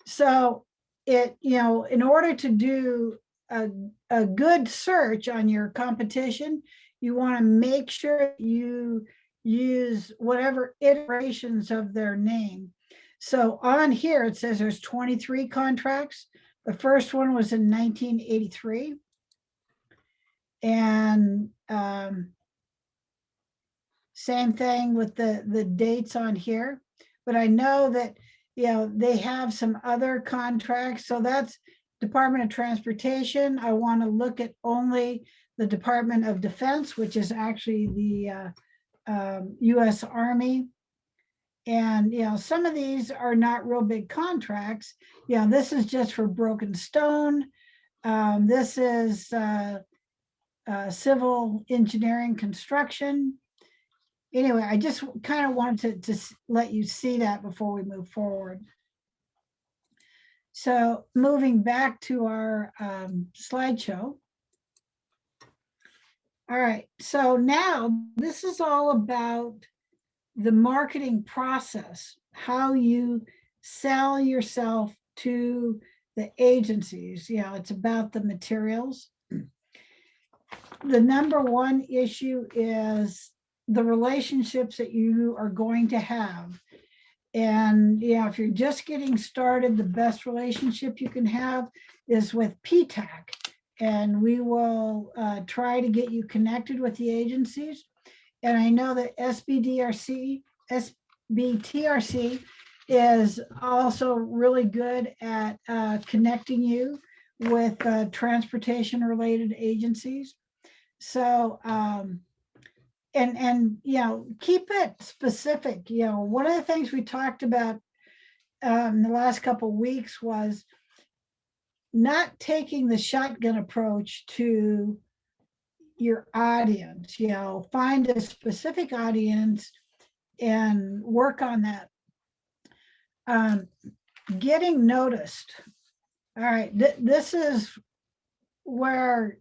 So it, in order to do a good search on your competition, you want to make sure you use whatever iterations of their name. So on here, it says there's 23 contracts. The first one was in 1983. And same thing with the dates on here. But I know that, they have some other contracts. So that's Department of Transportation. I want to look at only the Department of Defense, which is actually the US Army. And, some of these are not real big contracts. This is just for Broken Stone. This is civil engineering construction. Anyway, I just kind of wanted to let you see that before we move forward. So moving back to our slideshow. All right, so now this is all about the marketing process, how you sell yourself to the agencies. It's about the materials. The number one issue is the relationships that you are going to have. And if you're just getting started, the best relationship you can have is with PTAC. And we will try to get you connected with the agencies. And I know that SBTRC is also really good at connecting you with transportation related agencies. So, and keep it specific. One of the things we talked about in the last couple of weeks was not taking the shotgun approach to your audience. Find a specific audience and work on that. Getting noticed. All right, this is where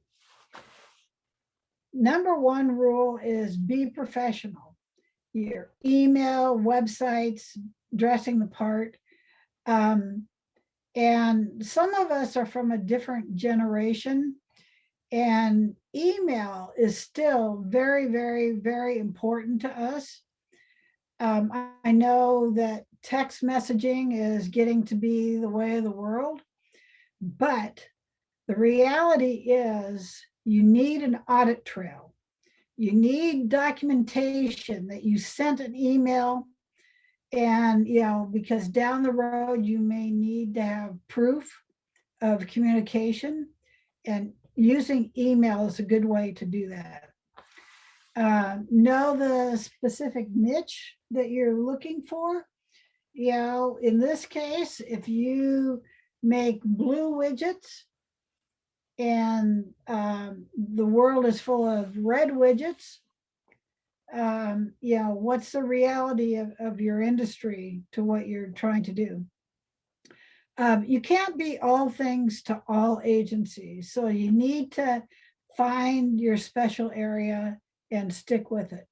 number one rule is be professional. Your email, websites, dressing the part. And some of us are from a different generation, and email is still very, very, very important to us. I know that text messaging is getting to be the way of the world, but the reality is you need an audit trail. You need documentation that you sent an email, and because down the road you may need to have proof of communication, and using email is a good way to do that. Know the specific niche that you're looking for. In this case, if you make blue widgets and the world is full of red widgets, what's the reality of your industry to what you're trying to do? You can't be all things to all agencies. So you need to find your special area and stick with it.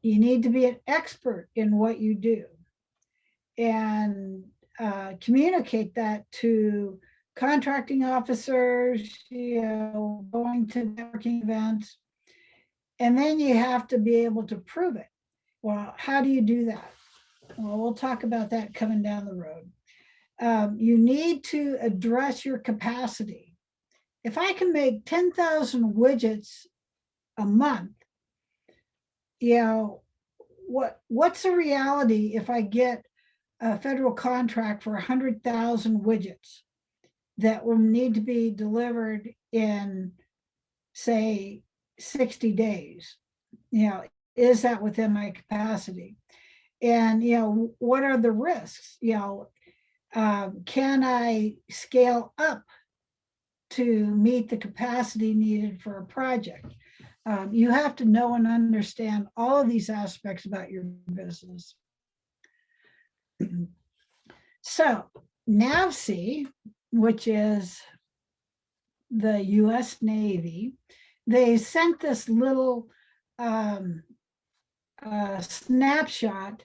You need to be an expert in what you do. and communicate that to contracting officers, going to networking events. And then you have to be able to prove it. Well, how do you do that? Well, we'll talk about that coming down the road. You need to address your capacity. If I can make 10,000 widgets a month, what's the reality if I get a federal contract for 100,000 widgets that will need to be delivered in, say, 60 days? Is that within my capacity? And, what are the risks? Can I scale up to meet the capacity needed for a project? You have to know and understand all of these aspects about your business. So NAVSEA, which is the US Navy, they sent this little snapshot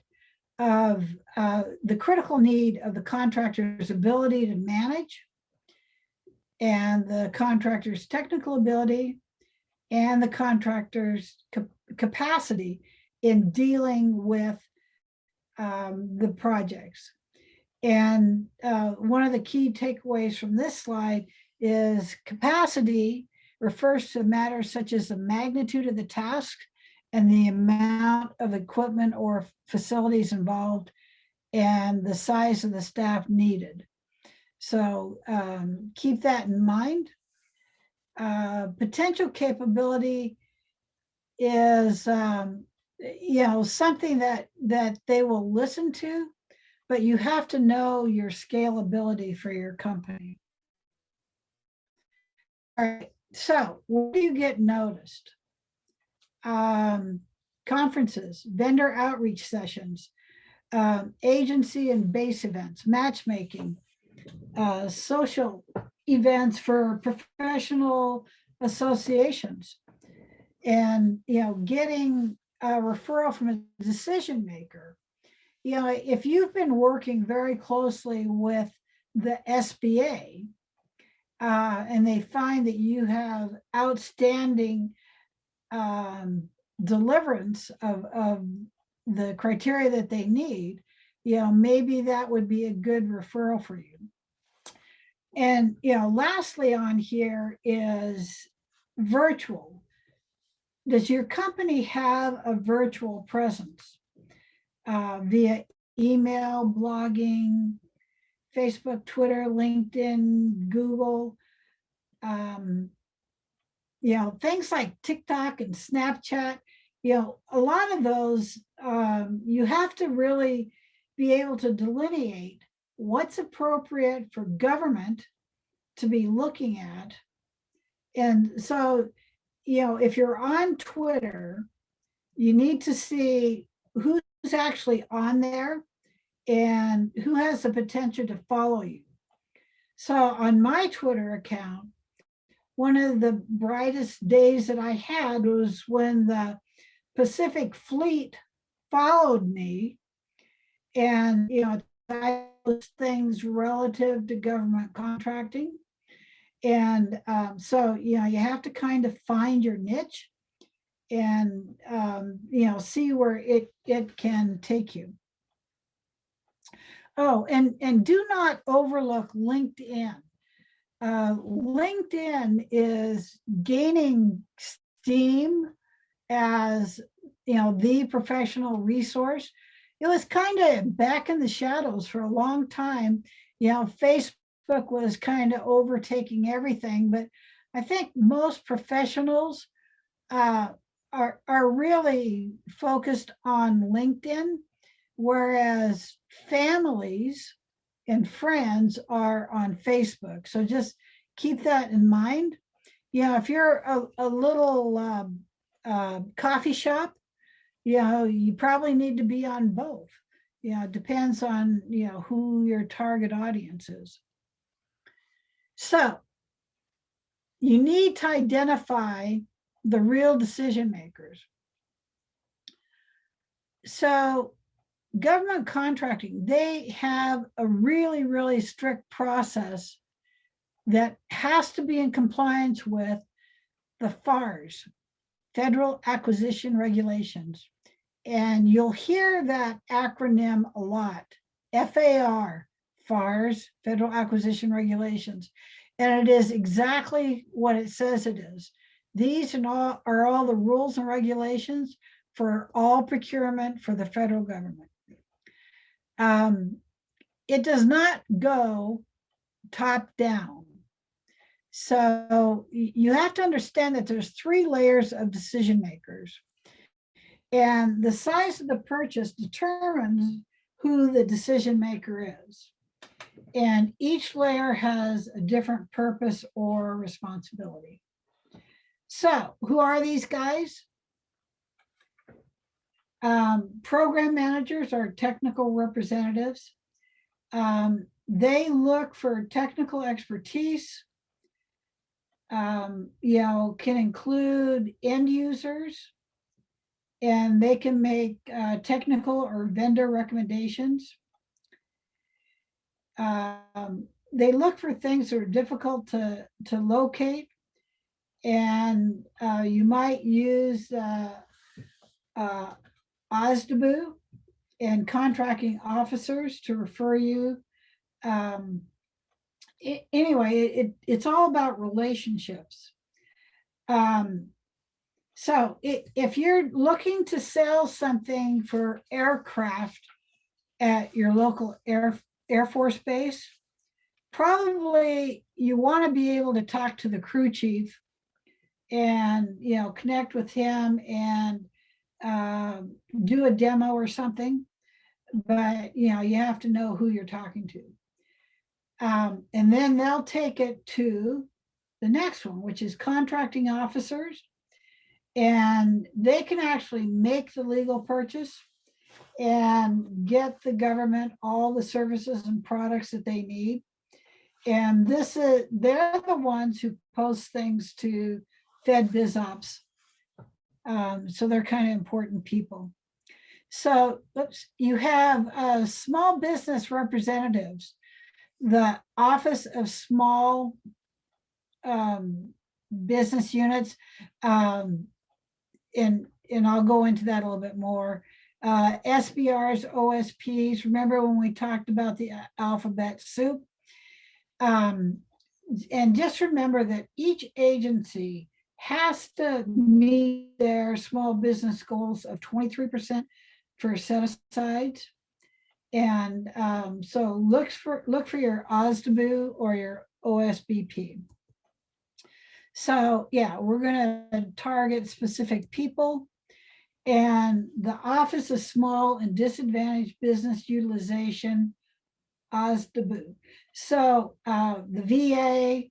of the critical need of the contractor's ability to manage, and the contractor's technical ability, and the contractor's capacity in dealing with the projects. And one of the key takeaways from this slide is capacity refers to matters such as the magnitude of the task and the amount of equipment or facilities involved and the size of the staff needed. So keep that in mind. Potential capability is something that they will listen to, but you have to know your scalability for your company. All right, so where do you get noticed? Conferences, vendor outreach sessions, agency and base events, matchmaking, social events for professional associations, and getting a referral from a decision maker. If you've been working very closely with the SBA and they find that you have outstanding deliverance of the criteria that they need, maybe that would be a good referral for you. And lastly on here is virtual. Does your company have a virtual presence via email, blogging, Facebook, Twitter, LinkedIn, Google, things like TikTok and Snapchat? A lot of those, you have to really be able to delineate what's appropriate for government to be looking at. And so, if you're on Twitter, you need to see who's actually on there and who has the potential to follow you. So on my Twitter account, one of the brightest days that I had was when the Pacific Fleet followed me, and I post things relative to government contracting. And so you have to kind of find your niche and see where it can take you. Oh, and do not overlook LinkedIn. LinkedIn is gaining steam as the professional resource. It was kind of back in the shadows for a long time. Facebook was kind of overtaking everything, but I think most professionals are really focused on LinkedIn, whereas families and friends are on Facebook. So just keep that in mind. If you're a little coffee shop, you probably need to be on both. It depends on who your target audience is. So you need to identify the real decision makers. So government contracting, they have a really, really strict process that has to be in compliance with the FARs, Federal Acquisition Regulations. And you'll hear that acronym a lot, FAR, FARs, Federal Acquisition Regulations. And it is exactly what it says it is. These are all the rules and regulations for all procurement for the federal government. It does not go top down. So you have to understand that there's 3 layers of decision makers. And the size of the purchase determines who the decision maker is. And each layer has a different purpose or responsibility. So who are these guys? Program managers are technical representatives. They look for technical expertise, can include end users, and they can make technical or vendor recommendations. They look for things that are difficult to locate, and you might use OSDBU and contracting officers to refer you. Anyway, it's all about relationships. So if you're looking to sell something for aircraft at your local Air Force base, probably you want to be able to talk to the crew chief and connect with him and do a demo or something. But you have to know who you're talking to. And then they'll take it to the next one, which is contracting officers. And they can actually make the legal purchase and get the government all the services and products that they need. And they're the ones who post things to Fed BizOps. So they're kind of important people. So you have small business representatives, the Office of Small Business Units, and I'll go into that a little bit more. SBRs, OSPs, remember when we talked about the alphabet soup? And just remember that each agency has to meet their small business goals of 23% for set-asides. And so look for your OSDBU or your OSBP. So yeah, we're gonna target specific people. And the Office of Small and Disadvantaged Business Utilization, OSDBU. So the VA,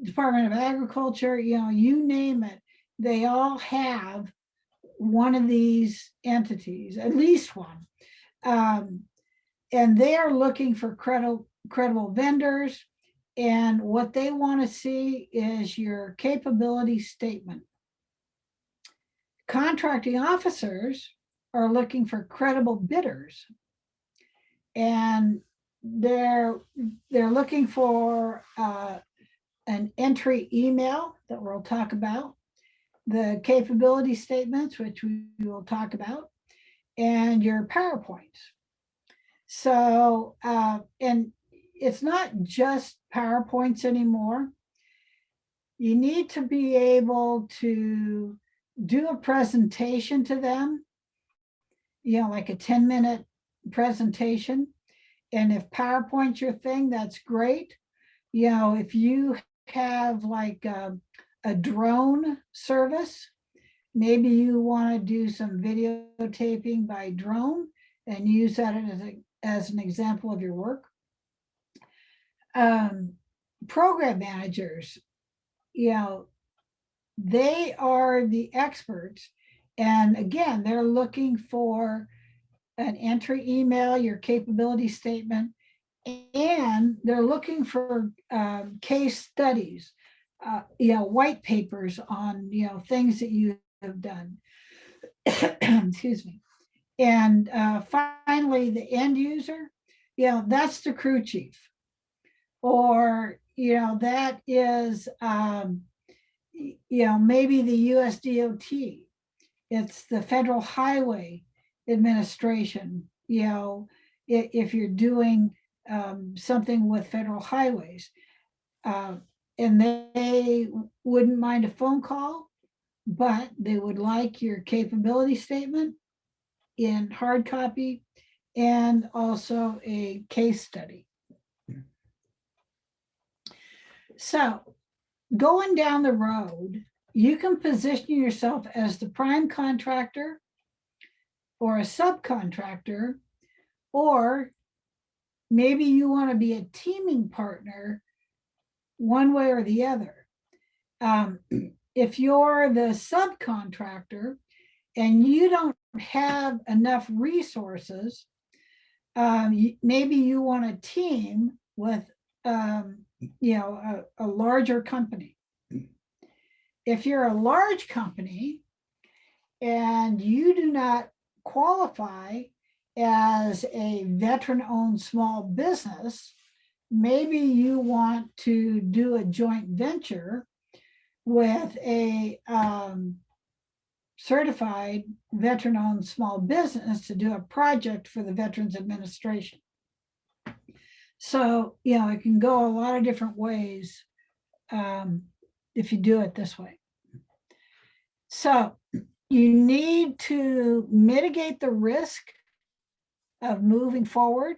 Department of Agriculture, you name it, they all have one of these entities, at least one. And they are looking for credible vendors. And what they want to see is your capability statement. Contracting officers are looking for credible bidders. And they're looking for an entry email that we'll talk about, the capability statements, which we will talk about, and your PowerPoints. So, and it's not just PowerPoints anymore. You need to be able to do a presentation to them, like a 10-minute presentation. And if PowerPoint's your thing, that's great. If you have like a drone service, maybe you want to do some videotaping by drone and use that as an example of your work. Program managers, they are the experts. And again, they're looking for an entry email, your capability statement, and they're looking for case studies, white papers on, things that you have done. excuse me. And finally, the end user, that's the crew chief. Or, that is, maybe the USDOT. It's the Federal Highway Administration, if you're doing something with federal highways. And they wouldn't mind a phone call, but they would like your capability statement in hard copy and also a case study. So going down the road, you can position yourself as the prime contractor or a subcontractor, or maybe you want to be a teaming partner one way or the other. If you're the subcontractor and you don't have enough resources, maybe you want a team with a larger company. If you're a large company and you do not qualify as a veteran-owned small business, maybe you want to do a joint venture with a certified veteran-owned small business to do a project for the Veterans Administration. So, it can go a lot of different ways if you do it this way. So you need to mitigate the risk of moving forward.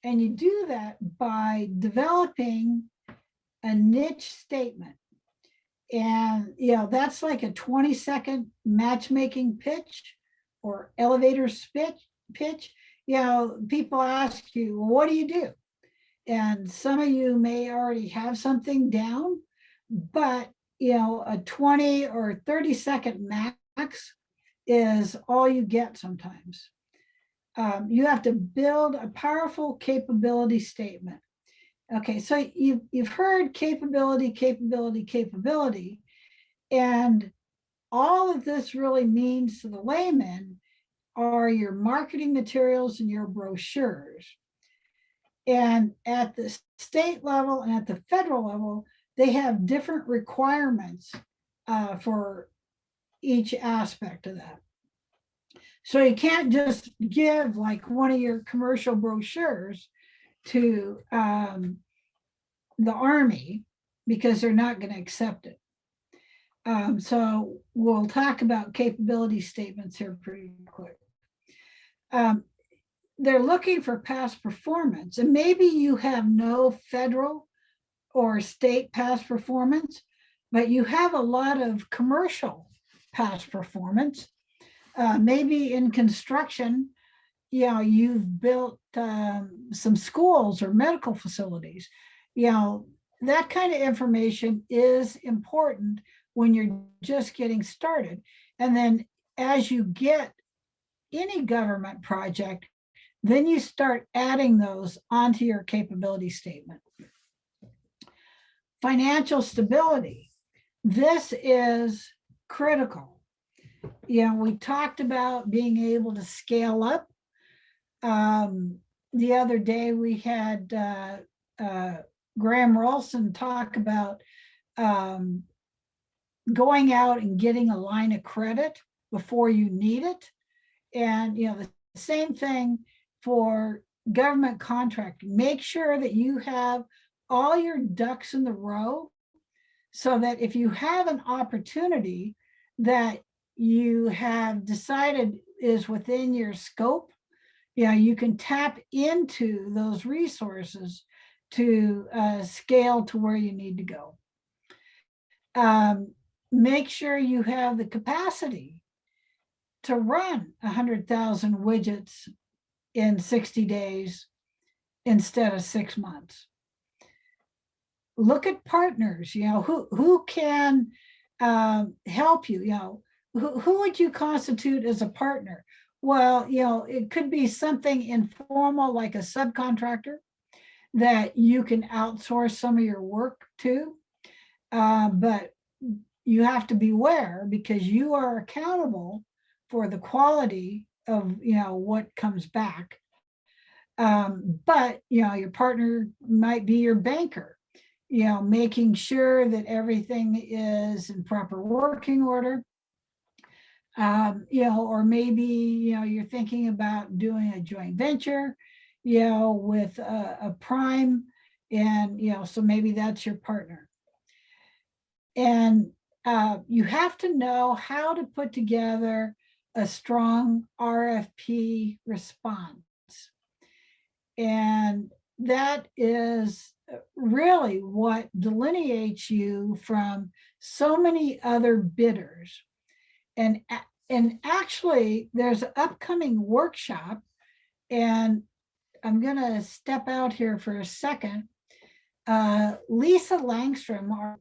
And you do that by developing a niche statement. And, that's like a 20-second matchmaking pitch or elevator pitch. People ask you, well, what do you do? And some of you may already have something down, but, a 20 or 30-second max is all you get sometimes. You have to build a powerful capability statement. Okay, so you've heard capability, and all of this really means to the layman are your marketing materials and your brochures. And at the state level and at the federal level, they have different requirements for each aspect of that. So you can't just give like one of your commercial brochures to the Army because they're not going to accept it. So we'll talk about capability statements here pretty quick. They're looking for past performance, and maybe you have no federal or state past performance, but you have a lot of commercial past performance. Maybe in construction, you've built some schools or medical facilities. That kind of information is important when you're just getting started. And then as you get any government project, then you start adding those onto your capability statement. Financial stability. This is critical. We talked about being able to scale up. The other day we had Graham Rolson talk about going out and getting a line of credit before you need it. And the same thing for government contracting. Make sure that you have all your ducks in the row so that if you have an opportunity that you have decided is within your scope, you can tap into those resources to scale to where you need to go. Make sure you have the capacity to run 100,000 widgets in 60 days instead of 6 months. Look at partners, who can help you, who would you constitute as a partner? Well, it could be something informal like a subcontractor that you can outsource some of your work to, but you have to beware because you are accountable for the quality of, what comes back. But, your partner might be your banker, making sure that everything is in proper working order. Or maybe, you're thinking about doing a joint venture, with a prime, and, so maybe that's your partner. And you have to know how to put together a strong RFP response. And that is really what delineates you from so many other bidders. And actually, there's an upcoming workshop, and I'm going to step out here for a second. Lisa Langstrom, our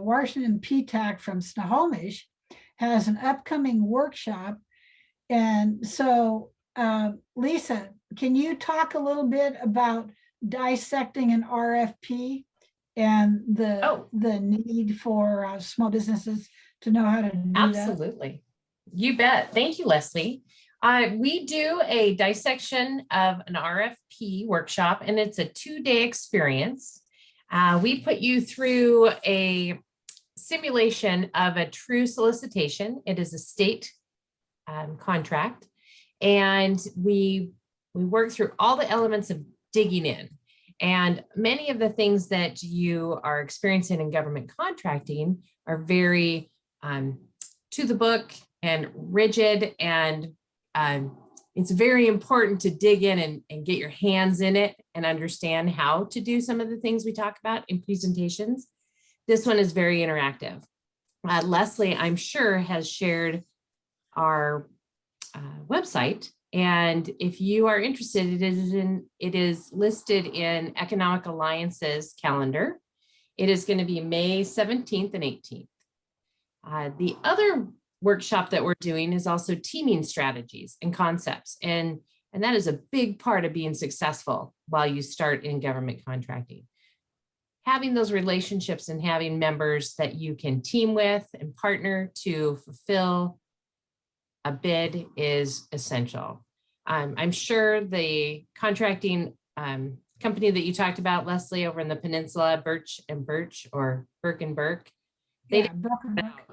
Washington PTAC from Snohomish, has an upcoming workshop. And so, Lisa, can you talk a little bit about dissecting an RFP and the need for small businesses to know how to do that? Absolutely. You bet. Thank you, Leslie. We do a dissection of an RFP workshop, and it's a 2-day experience. We put you through a simulation of a true solicitation. It is a state contract, and we work through all the elements of digging in. And many of the things that you are experiencing in government contracting are very to the book and rigid, and it's very important to dig in and get your hands in it and understand how to do some of the things we talk about in presentations. This one is very interactive. Leslie, I'm sure, has shared our website, and if you are interested, it is listed in Economic Alliance's calendar. It is going to be May 17th and 18th. The other workshop that we're doing is also teaming strategies and concepts. And that is a big part of being successful while you start in government contracting. Having those relationships and having members that you can team with and partner to fulfill a bid is essential. I'm sure the contracting company that you talked about, Leslie, over in the peninsula, Birch and Birch, or Burke and Burke, they did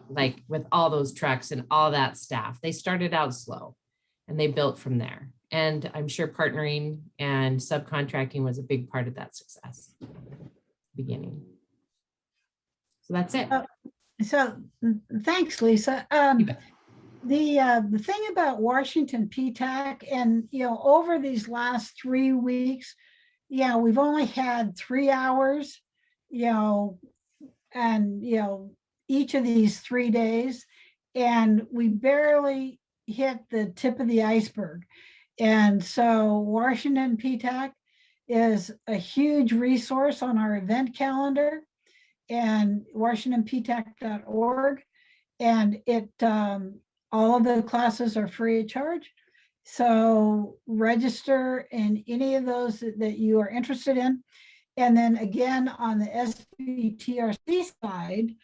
like with all those trucks and all that staff. They started out slow and they built from there. And I'm sure partnering and subcontracting was a big part of that success beginning. So that's it. So thanks, Lisa. The thing about Washington PTAC, and over these last 3 weeks, we've only had 3 hours, and each of these 3 days, and we barely hit the tip of the iceberg. And so Washington PTAC is a huge resource on our event calendar, and washingtonptac.org, and it all of the classes are free of charge. So register in any of those that you are interested in. And then again, on the SBTRC side,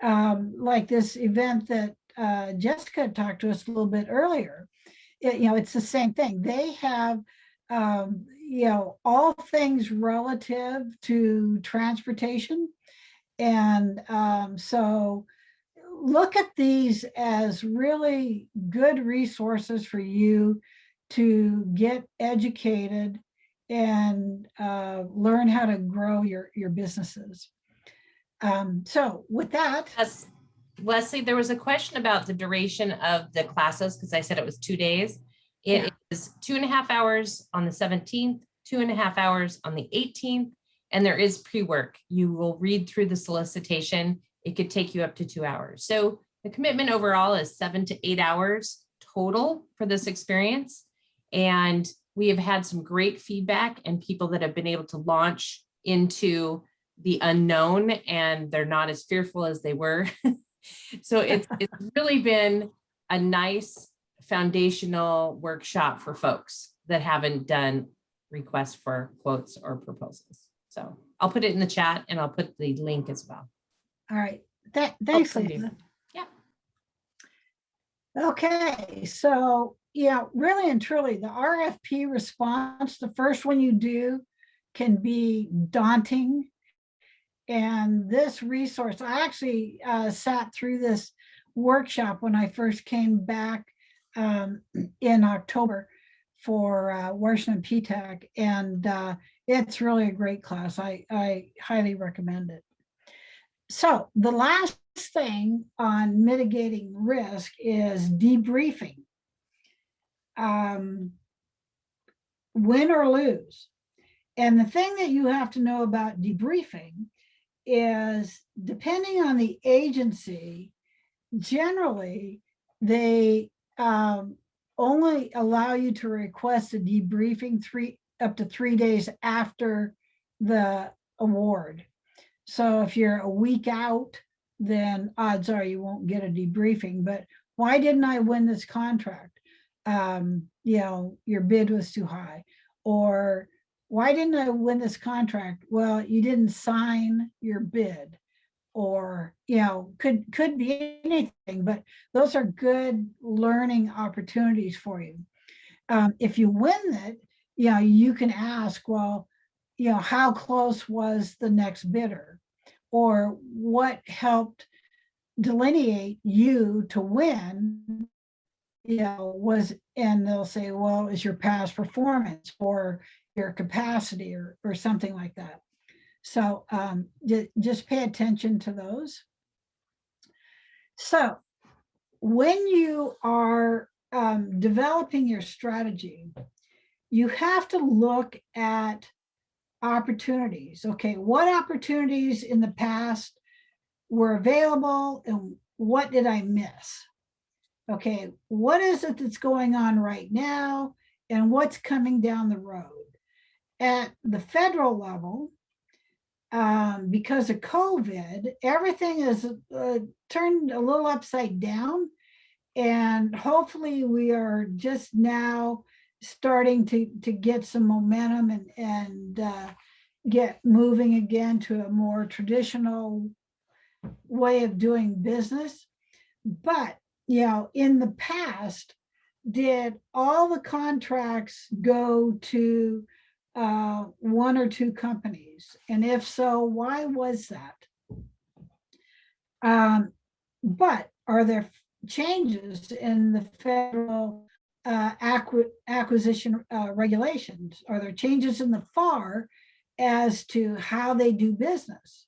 like this event that Jessica talked to us a little bit earlier, it's the same thing. They have, all things relative to transportation. And so look at these as really good resources for you to get educated and learn how to grow your businesses. So with that. Yes. Leslie, there was a question about the duration of the classes, because I said it was 2 days. It is 2.5 hours on the 17th, 2.5 hours on the 18th, and there is pre-work. You will read through the solicitation. It could take you up to 2 hours. So the commitment overall is 7 to 8 hours total for this experience. And we have had some great feedback and people that have been able to launch into the unknown, and they're not as fearful as they were. So it's really been a nice foundational workshop for folks that haven't done requests for quotes or proposals. So I'll put it in the chat, and I'll put the link as well. All right. Thanks, Lisa. Yeah. Okay, so yeah, really and truly, the RFP response, the first one you do can be daunting. And this resource, I actually sat through this workshop when I first came back in October for Washington PTAC, and it's really a great class. I highly recommend it. So the last thing on mitigating risk is debriefing. Win or lose. And the thing that you have to know about debriefing is, depending on the agency, generally they only allow you to request a debriefing up to 3 days after the award. So if you're a week out, then odds are you won't get a debriefing. But why didn't I win this contract? Your bid was too high. Or why didn't I win this contract? Well, you didn't sign your bid. Or, could be anything, but those are good learning opportunities for you. If you win it, you can ask, well, how close was the next bidder? Or what helped delineate you to win, and they'll say, well, is your past performance or your capacity or something like that. So just pay attention to those. So when you are developing your strategy, you have to look at opportunities. Okay, what opportunities in the past were available and what did I miss? Okay, what is it that's going on right now and what's coming down the road? At the federal level, because of COVID, everything is turned a little upside down. And hopefully we are just now starting to get some momentum and get moving again to a more traditional way of doing business. But, in the past, did all the contracts go to one or two companies? And if so, why was that? But are there changes in the federal acquisition regulations? Are there changes in the FAR as to how they do business?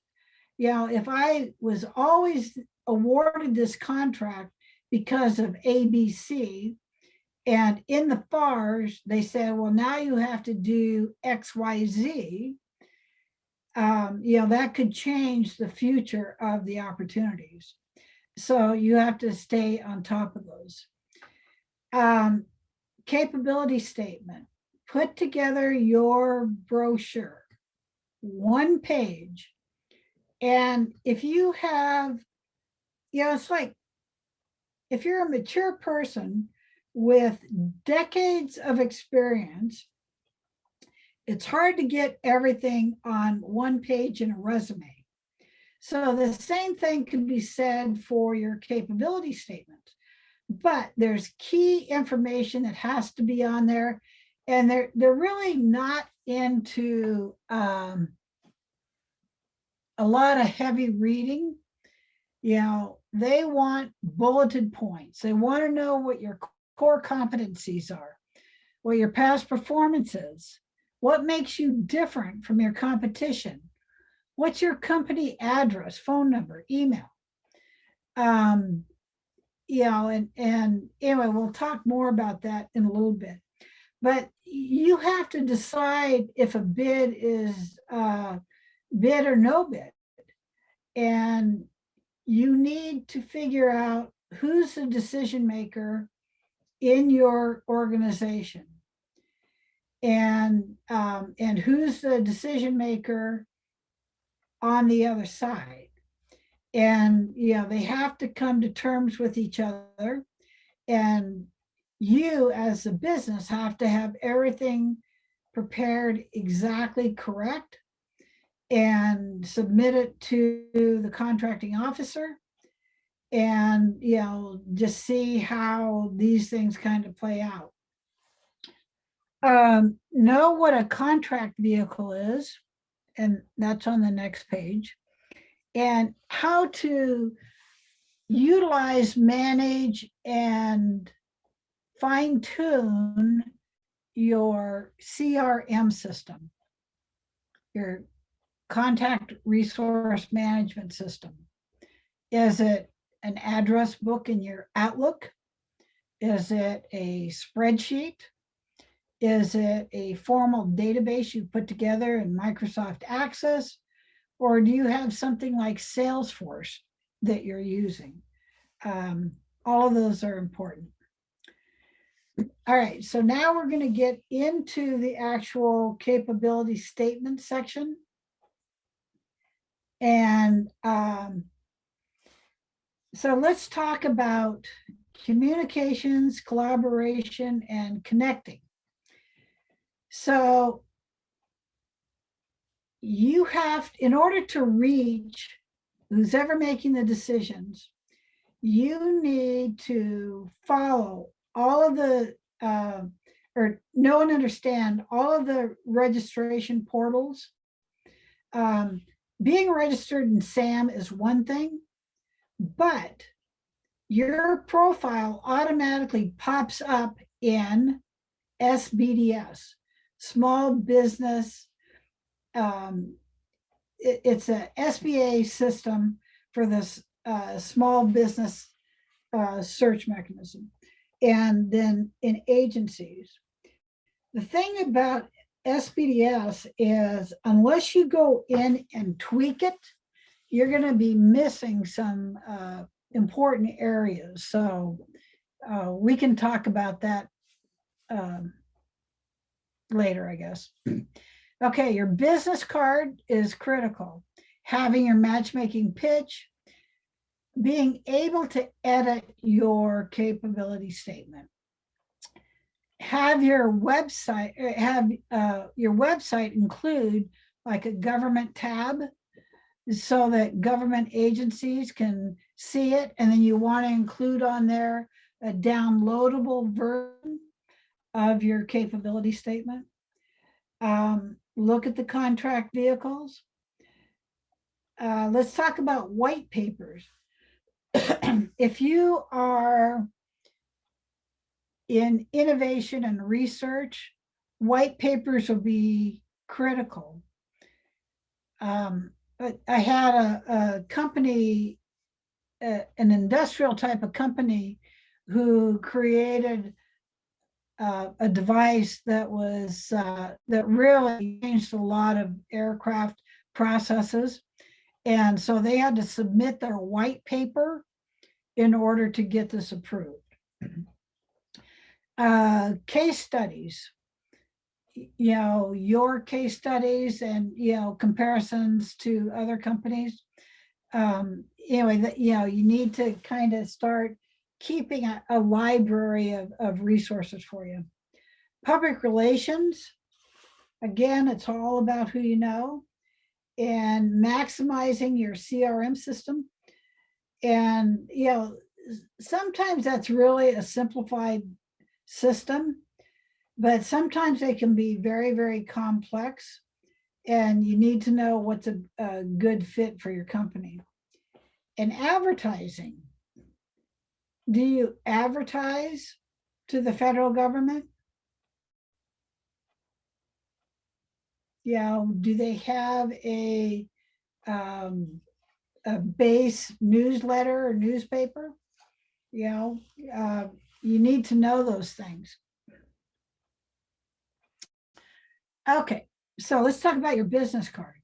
If I was always awarded this contract because of ABC, and in the FARs, they said, well, now you have to do XYZ, that could change the future of the opportunities. So you have to stay on top of those. Capability statement. Put together your brochure, 1 page. And if you have, it's like, if you're a mature person with decades of experience, it's hard to get everything on 1 page in a resume. So the same thing can be said for your capability statement, but there's key information that has to be on there, and they're really not into a lot of heavy reading. They want bulleted points. They want to know what your core competencies are, what your past performance is, what makes you different from your competition, what's your company address, phone number, email. And anyway, we'll talk more about that in a little bit. But you have to decide if a bid is bid or no bid. And you need to figure out who's the decision maker in your organization, and who's the decision maker on the other side. And they have to come to terms with each other, and you as a business have to have everything prepared exactly correct and submit it to the contracting officer. and, just see how these things kind of play out. Know what a contract vehicle is, and that's on the next page, and how to utilize, manage, and fine tune your CRM system, your contact resource management system. Is it an address book in your Outlook? Is it a spreadsheet? Is it a formal database you put together in Microsoft Access? Or do you have something like Salesforce that you're using? All of those are important. All right, so now we're going to get into the actual capability statement section. And so let's talk about communications, collaboration, and connecting. So you have, in order to reach who's ever making the decisions, you need to follow all of the, or know and understand all of the registration portals. Being registered in SAM is one thing, but your profile automatically pops up in SBDS, Small Business. It's a SBA system for this small business search mechanism. And then in agencies, the thing about SBDS is unless you go in and tweak it, you're going to be missing some important areas. So we can talk about that later, I guess. Okay, your business card is critical. Having your matchmaking pitch, being able to edit your capability statement. Have your website include like a government tab so that government agencies can see it, and then you want to include on there a downloadable version of your capability statement. Look at the contract vehicles. Let's talk about white papers. If you are in innovation and research, white papers will be critical. But I had a company, an industrial type of company, who created a device that was that really changed a lot of aircraft processes. And so they had to submit their white paper in order to get this approved. Case studies, your case studies and, comparisons to other companies. Anyway, you need to kind of start keeping a library of resources for you. Public relations, again, it's all about who you know, and maximizing your CRM system. And, sometimes that's really a simplified system, but sometimes they can be very, very complex, and you need to know what's a good fit for your company. And advertising. Do you advertise to the federal government? Do they have a base newsletter or newspaper? You need to know those things. Okay, so let's talk about your business card.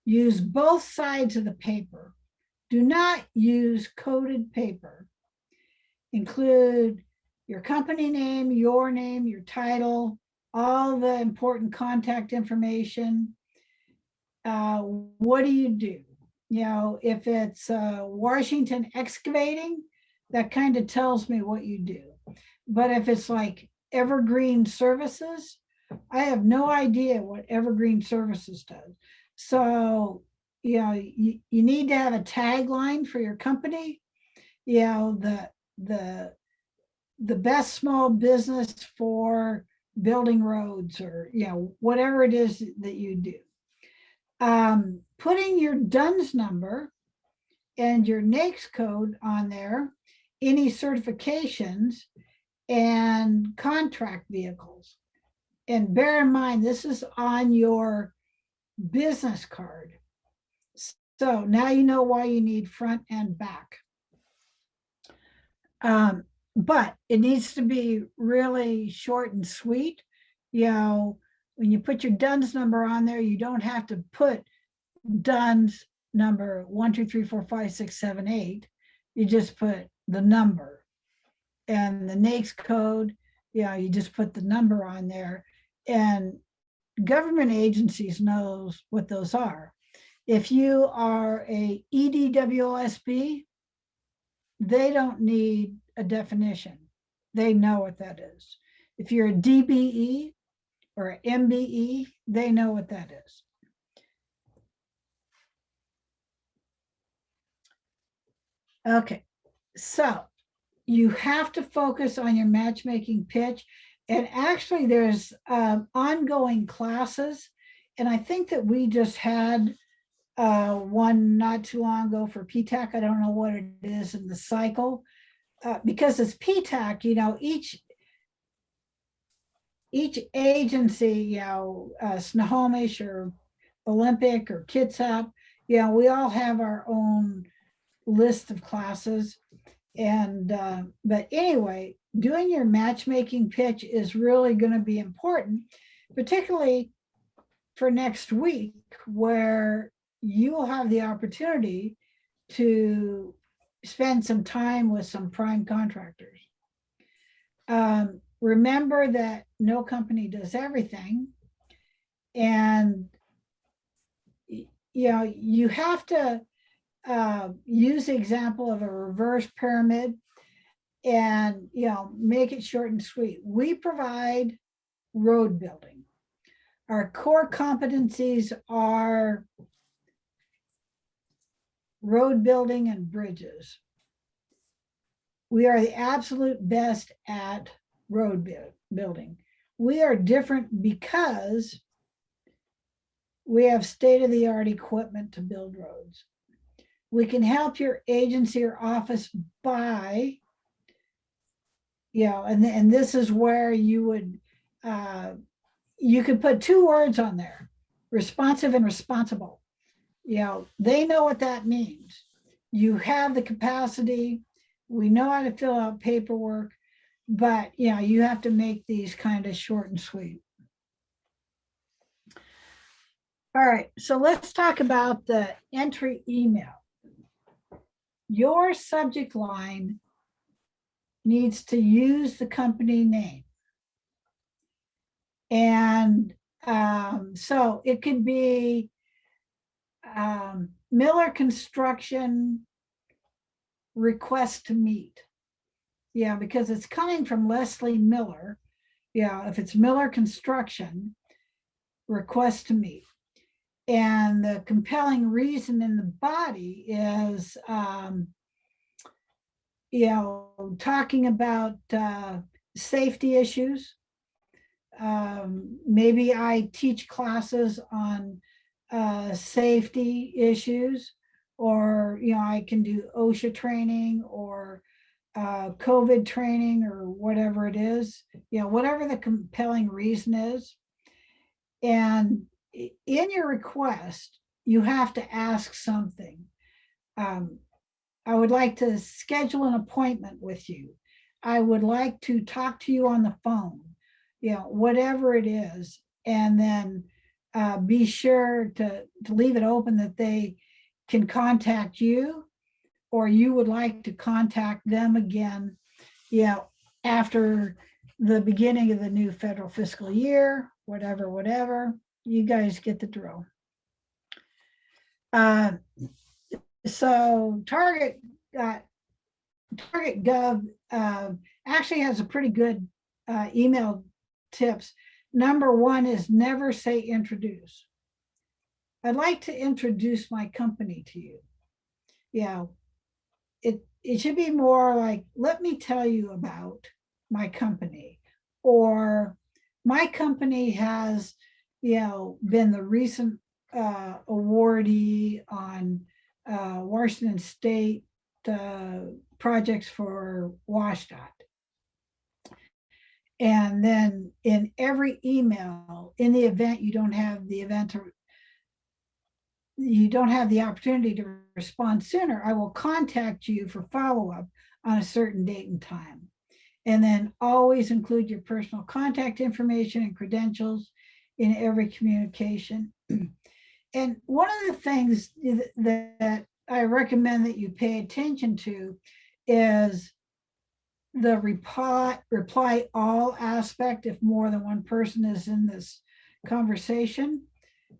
Use both sides of the paper. Do not use coded paper. Include your company name, your title, all the important contact information. What do you do? If it's Washington Excavating, that kind of tells me what you do. But if it's like Evergreen Services, I have no idea what Evergreen Services does. So, you need to have a tagline for your company the best small business for building roads, or whatever it is that you do. Putting your DUNS number and your NAICS code on there, any certifications, and contract vehicles. And bear in mind, this is on your business card. So now you know why you need front and back. But it needs to be really short and sweet. When you put your DUNS number on there, you don't have to put DUNS number 1, 2, 3, 4, 5, 6, 7, 8. You just put the number. And the NAICS code, you just put the number on there. And government agencies knows what those are. If you are a EDWSB, they don't need a definition. They know what that is. If you're a DBE or MBE, they know what that is. Okay, so you have to focus on your matchmaking pitch. And actually there's ongoing classes. And I think that we just had one not too long ago for PTAC. I don't know what it is in the cycle. Because it's PTAC, each agency, Snohomish or Olympic or Kitsap, we all have our own list of classes. And but anyway, doing your matchmaking pitch is really going to be important, particularly for next week, where you will have the opportunity to spend some time with some prime contractors. Remember that no company does everything. And you have to use the example of a reverse pyramid and make it short and sweet. We provide road building. Our core competencies are road building and bridges. We are the absolute best at road building. We are different because we have state-of-the-art equipment to build roads. We can help your agency or office buy, and this is where you would, you could put 2 words on there, responsive and responsible. They know what that means. You have the capacity. We know how to fill out paperwork, but you have to make these kind of short and sweet. All right, so let's talk about the entry email. Your subject line needs to use the company name. And so it could be Miller Construction request to meet. Because it's coming from Leslie Miller. If it's Miller Construction, request to meet. And the compelling reason in the body is, talking about safety issues. Maybe I teach classes on safety issues, or I can do OSHA training or COVID training or whatever it is, whatever the compelling reason is. And in your request, you have to ask something. I would like to schedule an appointment with you. I would like to talk to you on the phone, whatever it is. And then be sure to leave it open that they can contact you, or you would like to contact them again, after the beginning of the new federal fiscal year, whatever. You guys get the drill. So Target Gov actually has a pretty good email tips. Number 1 is never say introduce. I'd like to introduce my company to you. it should be more like, let me tell you about my company, or my company has, been the recent awardee on Washington State projects for WashDOT. And then in every email, in the event you don't have the opportunity to respond sooner, I will contact you for follow-up on a certain date and time. And then always include your personal contact information and credentials in every communication. And one of the things that I recommend that you pay attention to is the reply all aspect. If more than one person is in this conversation,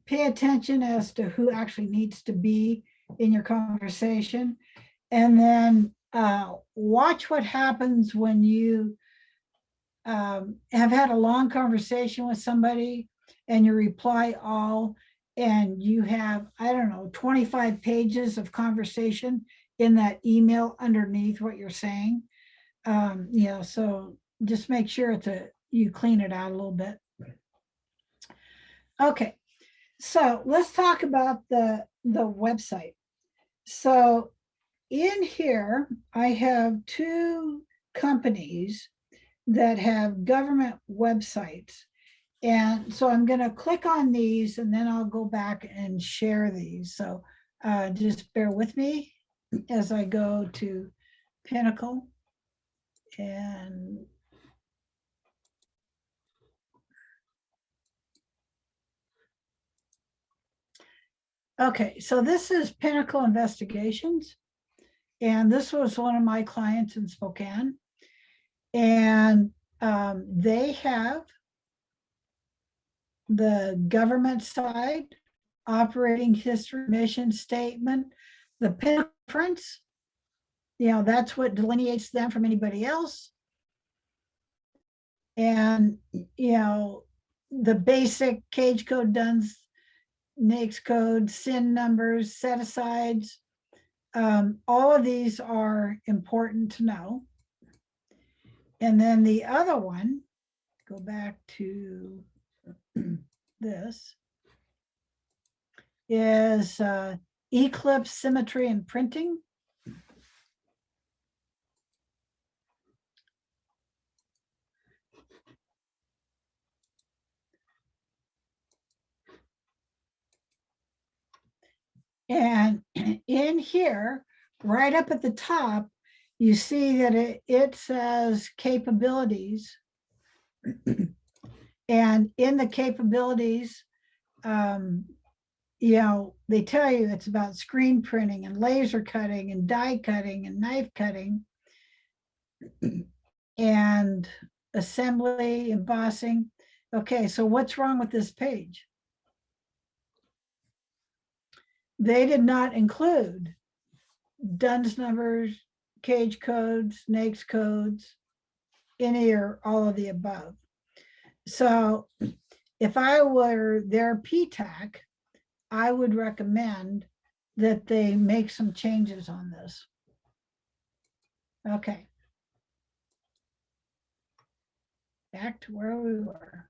pay attention as to who actually needs to be in your conversation. And then watch what happens when you have had a long conversation with somebody and you reply all, and you have, I don't know, 25 pages of conversation in that email underneath what you're saying. So just make sure you clean it out a little bit. Okay, so let's talk about the website. So in here, I have two companies that have government websites. And so I'm going to click on these and then I'll go back and share these. So just bear with me as I go to Pinnacle. And okay, so this is Pinnacle Investigations. And this was one of my clients in Spokane. And they have the government side, operating history, mission statement, the Pinnacle reference. That's what delineates them from anybody else. And, the basic cage code, DUNS, NAICS code, SIN numbers, set asides. All of these are important to know. And then the other one, go back to this, is Eclipse Symmetry and Printing. And in here, right up at the top, you see that it says capabilities. And in the capabilities, they tell you it's about screen printing and laser cutting and die cutting and knife cutting and assembly, embossing. Okay, so what's wrong with this page? They did not include DUNS numbers, cage codes, NAICS codes, any or all of the above. So if I were their PTAC, I would recommend that they make some changes on this. Okay. Back to where we were.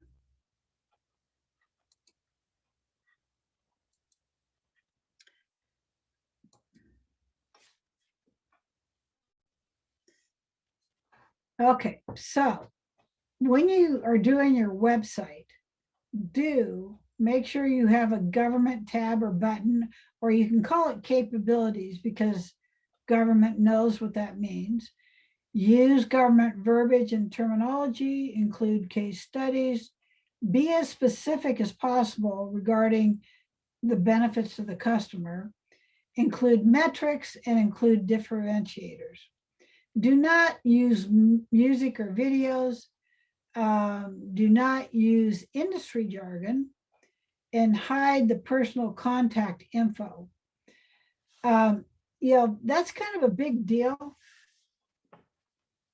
Okay, so when you are doing your website, do make sure you have a government tab or button, or you can call it capabilities because government knows what that means. Use government verbiage and terminology, include case studies, be as specific as possible regarding the benefits to the customer, include metrics, and include differentiators. Do not use music or videos. Do not use industry jargon, and hide the personal contact info. That's kind of a big deal.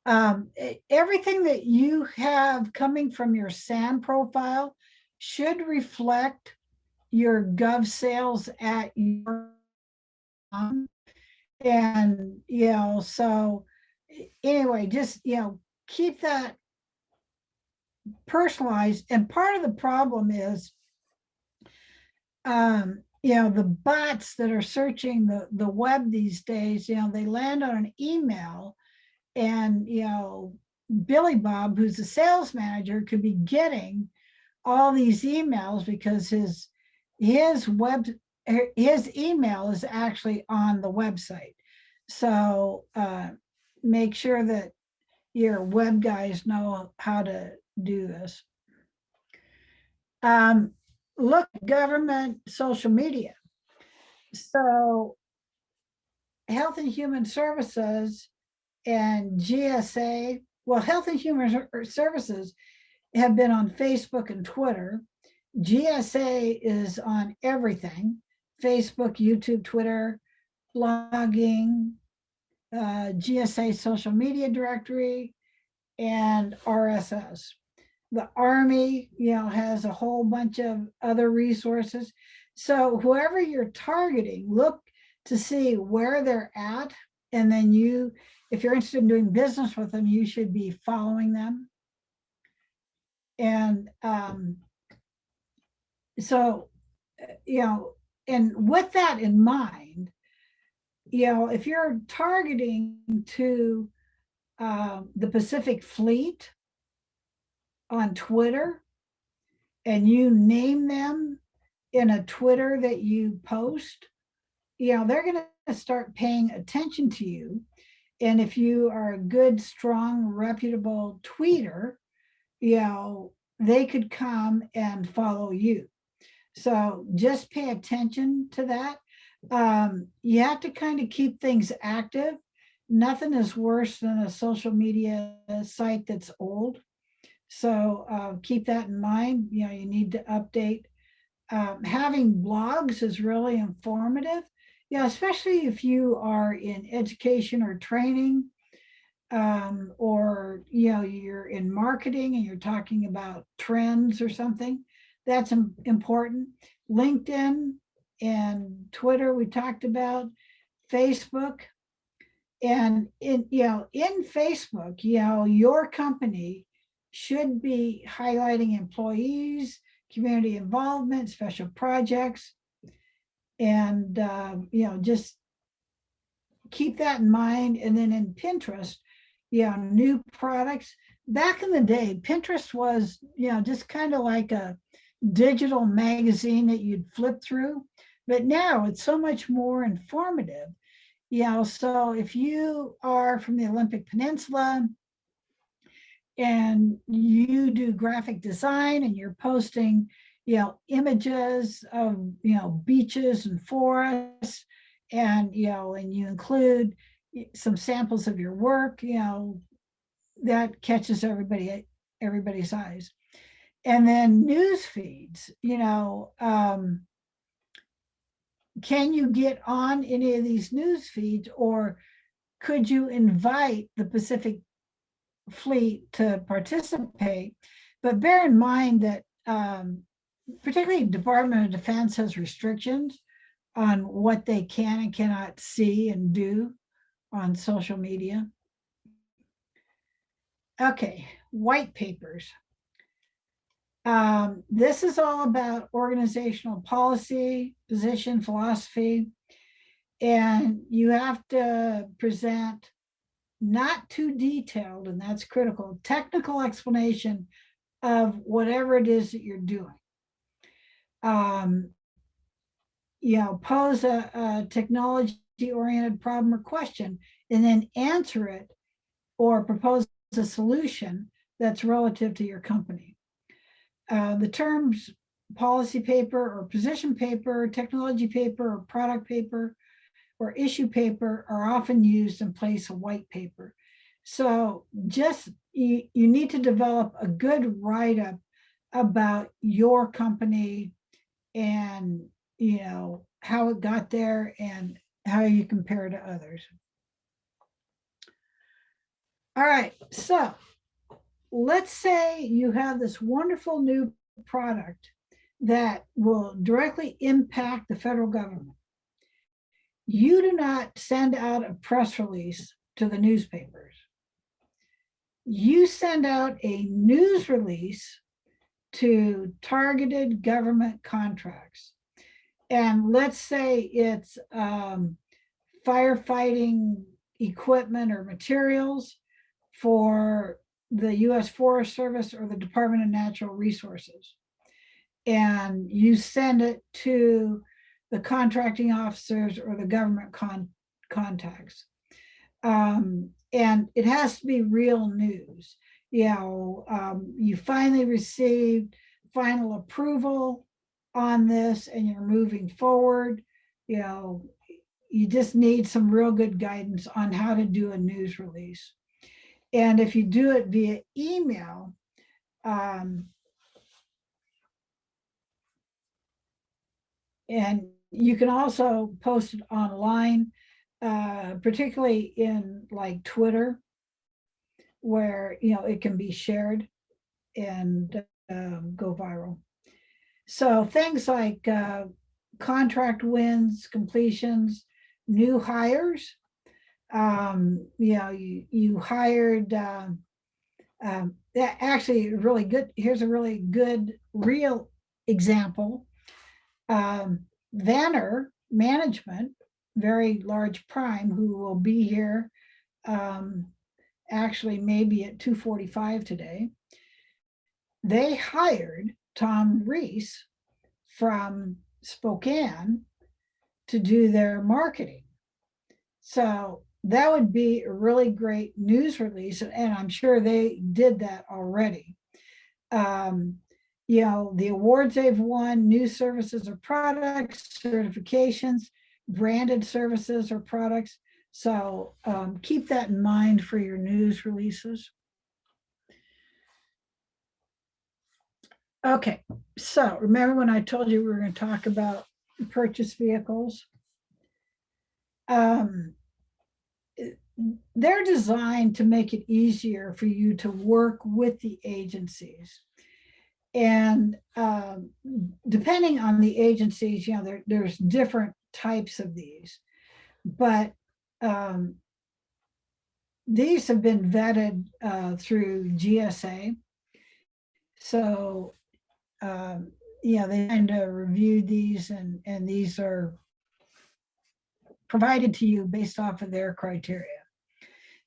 Everything that you have coming from your SAM profile should reflect your Gov sales at your And, so anyway, just, keep that personalized. And part of the problem is, the bots that are searching the web these days, they land on an email and, Billy Bob, who's the sales manager, could be getting all these emails because his email is actually on the website. So make sure that your web guys know how to do this. Look at government social media. So Health and Human Services and GSA, well, Health and Human Services have been on Facebook and Twitter. GSA is on everything: Facebook, YouTube, Twitter, blogging, GSA social media directory, and RSS. The Army, has a whole bunch of other resources. So whoever you're targeting, look to see where they're at. And then if you're interested in doing business with them, you should be following them. And so, and with that in mind, if you're targeting to the Pacific Fleet on Twitter and you name them in a Twitter that you post, they're going to start paying attention to you. And if you are a good, strong, reputable tweeter, they could come and follow you. So just pay attention to that. You have to kind of keep things active. Nothing is worse than a social media site that's old. So keep that in mind. You need to update. Having blogs is really informative. Especially if you are in education or training, or you're in marketing and you're talking about trends or something. That's important. LinkedIn and Twitter we talked about, Facebook. And in Facebook, your company should be highlighting employees, community involvement, special projects, and just keep that in mind. And then in Pinterest, new products. Back in the day, Pinterest was, just kind of like a digital magazine that you'd flip through. But now it's so much more informative. So if you are from the Olympic Peninsula and you do graphic design and you're posting, images of, beaches and forests, and, and you include some samples of your work, that catches everybody's eyes. And then news feeds, can you get on any of these news feeds, or could you invite the Pacific Fleet to participate? But bear in mind that particularly Department of Defense has restrictions on what they can and cannot see and do on social media. Okay, white papers. This is all about organizational policy, position, philosophy, and you have to present not too detailed, and that's critical, technical explanation of whatever it is that you're doing. Pose a technology-oriented problem or question, and then answer it or propose a solution that's relative to your company. The terms policy paper or position paper, technology paper or product paper or issue paper are often used in place of white paper. So just you need to develop a good write-up about your company and how it got there and how you compare to others. All right, so let's say you have this wonderful new product that will directly impact the federal government. You do not send out a press release to the newspapers. You send out a news release to targeted government contracts. And let's say it's firefighting equipment or materials for the US Forest Service or the Department of Natural Resources. And you send it to the contracting officers or the government contacts. And it has to be real news. You finally received final approval on this and you're moving forward. You just need some real good guidance on how to do a news release. And if you do it via email, and you can also post it online, particularly in like Twitter, where it can be shared and go viral. So things like contract wins, completions, new hires. You hired actually really good. Here's a really good real example. Vanner Management, very large prime, who will be here actually maybe at 2:45 today. They hired Tom Reese from Spokane to do their marketing. So that would be a really great news release, and I'm sure they did that already. The awards they've won, new services or products, certifications, branded services or products. So keep that in mind for your news releases. Okay, so remember when I told you we were going to talk about purchase vehicles? They're designed to make it easier for you to work with the agencies. And depending on the agencies, there's different types of these, but these have been vetted through GSA. So, they kind of reviewed these, and these are provided to you based off of their criteria.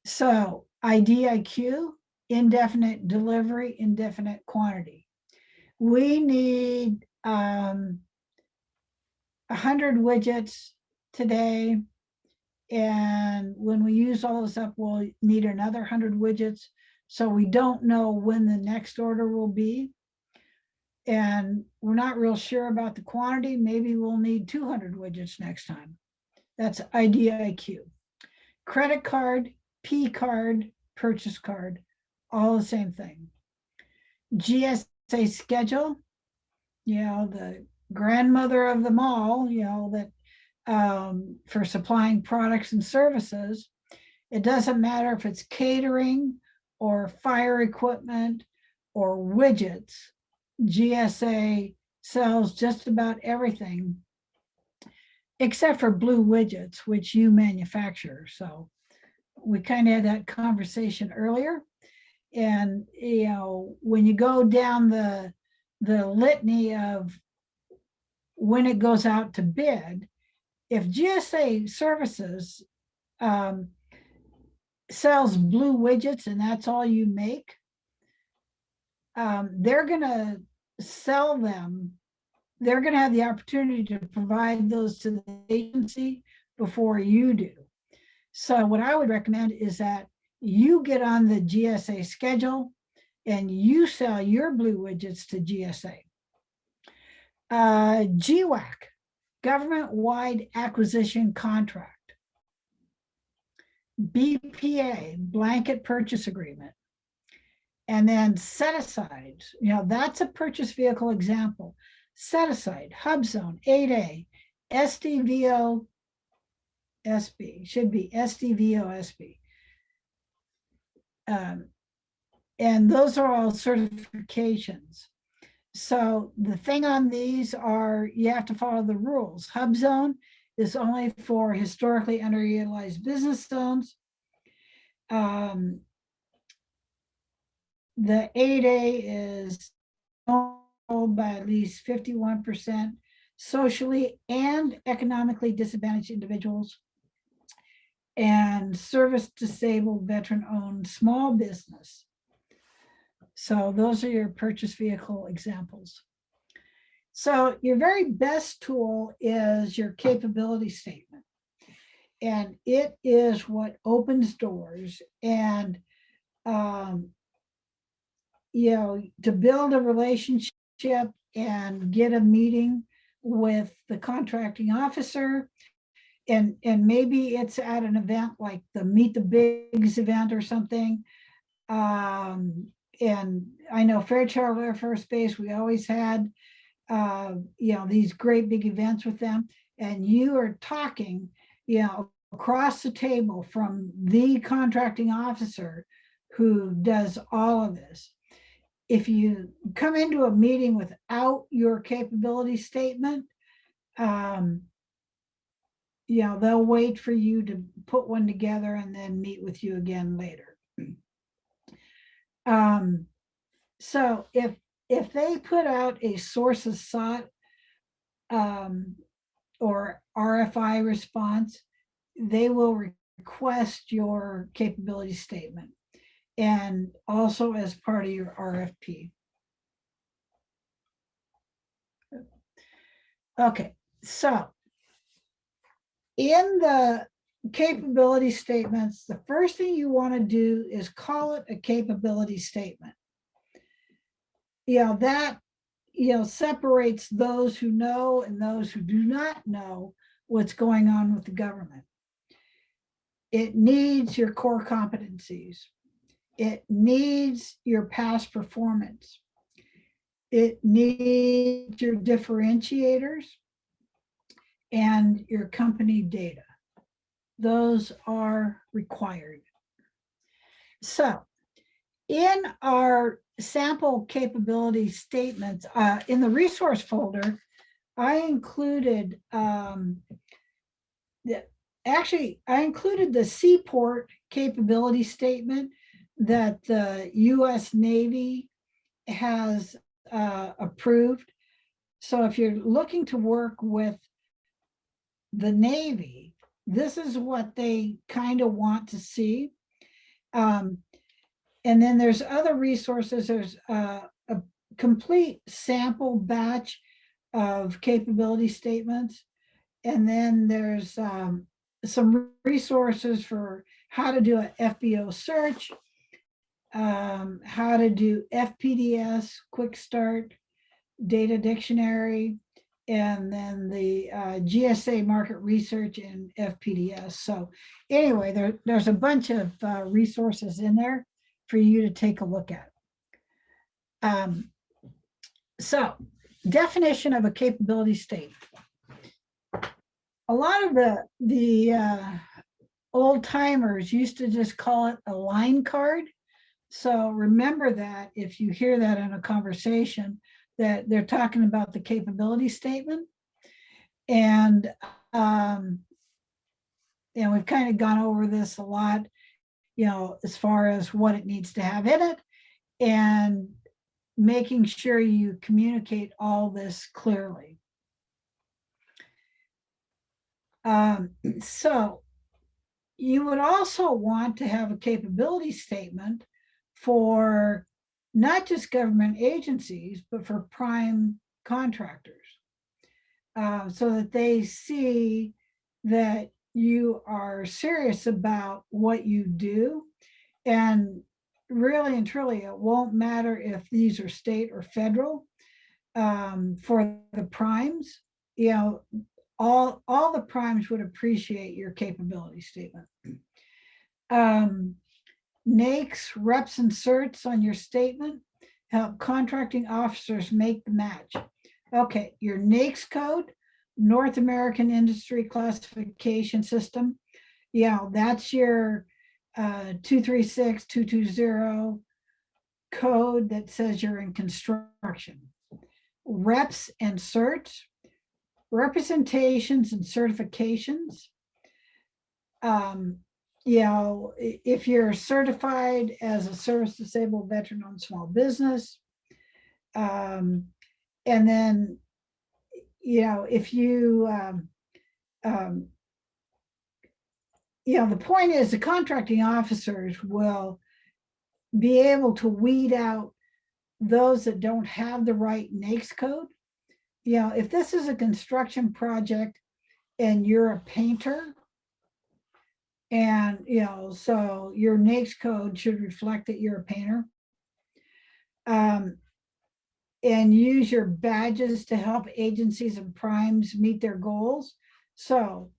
So IDIQ, indefinite delivery, indefinite quantity. We need 100 widgets today. And when we use all this up, we'll need another 100 widgets. So we don't know when the next order will be. And we're not real sure about the quantity. Maybe we'll need 200 widgets next time. That's IDIQ. Credit card, P card, purchase card, all the same thing. GSA schedule, the grandmother of them all, that for supplying products and services. It doesn't matter if it's catering or fire equipment or widgets. GSA sells just about everything except for blue widgets, which you manufacture. So we kind of had that conversation earlier. And, when you go down the litany of when it goes out to bid, if GSA Services sells blue widgets and that's all you make, they're going to sell them. They're going to have the opportunity to provide those to the agency before you do. So what I would recommend is that you get on the GSA schedule and you sell your blue widgets to GSA. GWAC, government-wide acquisition contract. BPA, blanket purchase agreement. And then set asides, that's a purchase vehicle example. Set aside, HubZone, 8A, SDVO, SB, should be SDVO, SB. And those are all certifications. So the thing on these are you have to follow the rules. HubZone is only for historically underutilized business zones. The 8A is owned by at least 51% socially and economically disadvantaged individuals, and service disabled veteran-owned small business. So those are your purchase vehicle examples. So your very best tool is your capability statement. And it is what opens doors. And, you know, to build a relationship and get a meeting with the contracting officer. And maybe it's at an event like the Meet the Bigs event or something. And I know Fairchild Air Force Base, we always had, you know, these great big events with them. And you are talking, you know, across the table from the contracting officer who does all of this. If you come into a meeting without your capability statement, you know, they'll wait for you to put one together and then meet with you again later. So if they put out a sources sought or RFI response, they will request your capability statement and also as part of your RFP. Okay, so in the capability statements, the first thing you want to do is call it a capability statement. You know, that, you know, separates those who know and those who do not know what's going on with the government. It needs your core competencies. It needs your past performance. It needs your differentiators and your company data. Those are required. So in our sample capability statements, in the resource folder, I included, I included the Seaport capability statement that the US Navy has approved. So if you're looking to work with the Navy, this is what they kind of want to see. And then there's other resources. There's a complete sample batch of capability statements. And then there's some resources for how to do an FBO search, how to do FPDS, Quick Start, Data Dictionary, and then the GSA market research and FPDS. So anyway, there's a bunch of resources in there for you to take a look at. So definition of a capability statement. A lot of the old timers used to just call it a line card. So remember that if you hear that in a conversation, that they're talking about the capability statement. And we've kind of gone over this a lot, you know, as far as what it needs to have in it and making sure you communicate all this clearly. So you would also want to have a capability statement for not just government agencies, but for prime contractors, so that they see that you are serious about what you do. And really and truly, it won't matter if these are state or federal. For the primes, you know, all the primes would appreciate your capability statement. NAICS, reps, and certs on your statement help contracting officers make the match. Okay, your NAICS code, North American Industry Classification System. Yeah, that's your 236220 code that says you're in construction. Reps and certs, representations and certifications. You know, if you're certified as a service disabled veteran-owned small business, and then, you know, if you, you know, the point is the contracting officers will be able to weed out those that don't have the right NAICS code. You know, if this is a construction project and you're a painter, and, you know, so your NAICS code should reflect that you're a painter. And use your badges to help agencies and primes meet their goals. So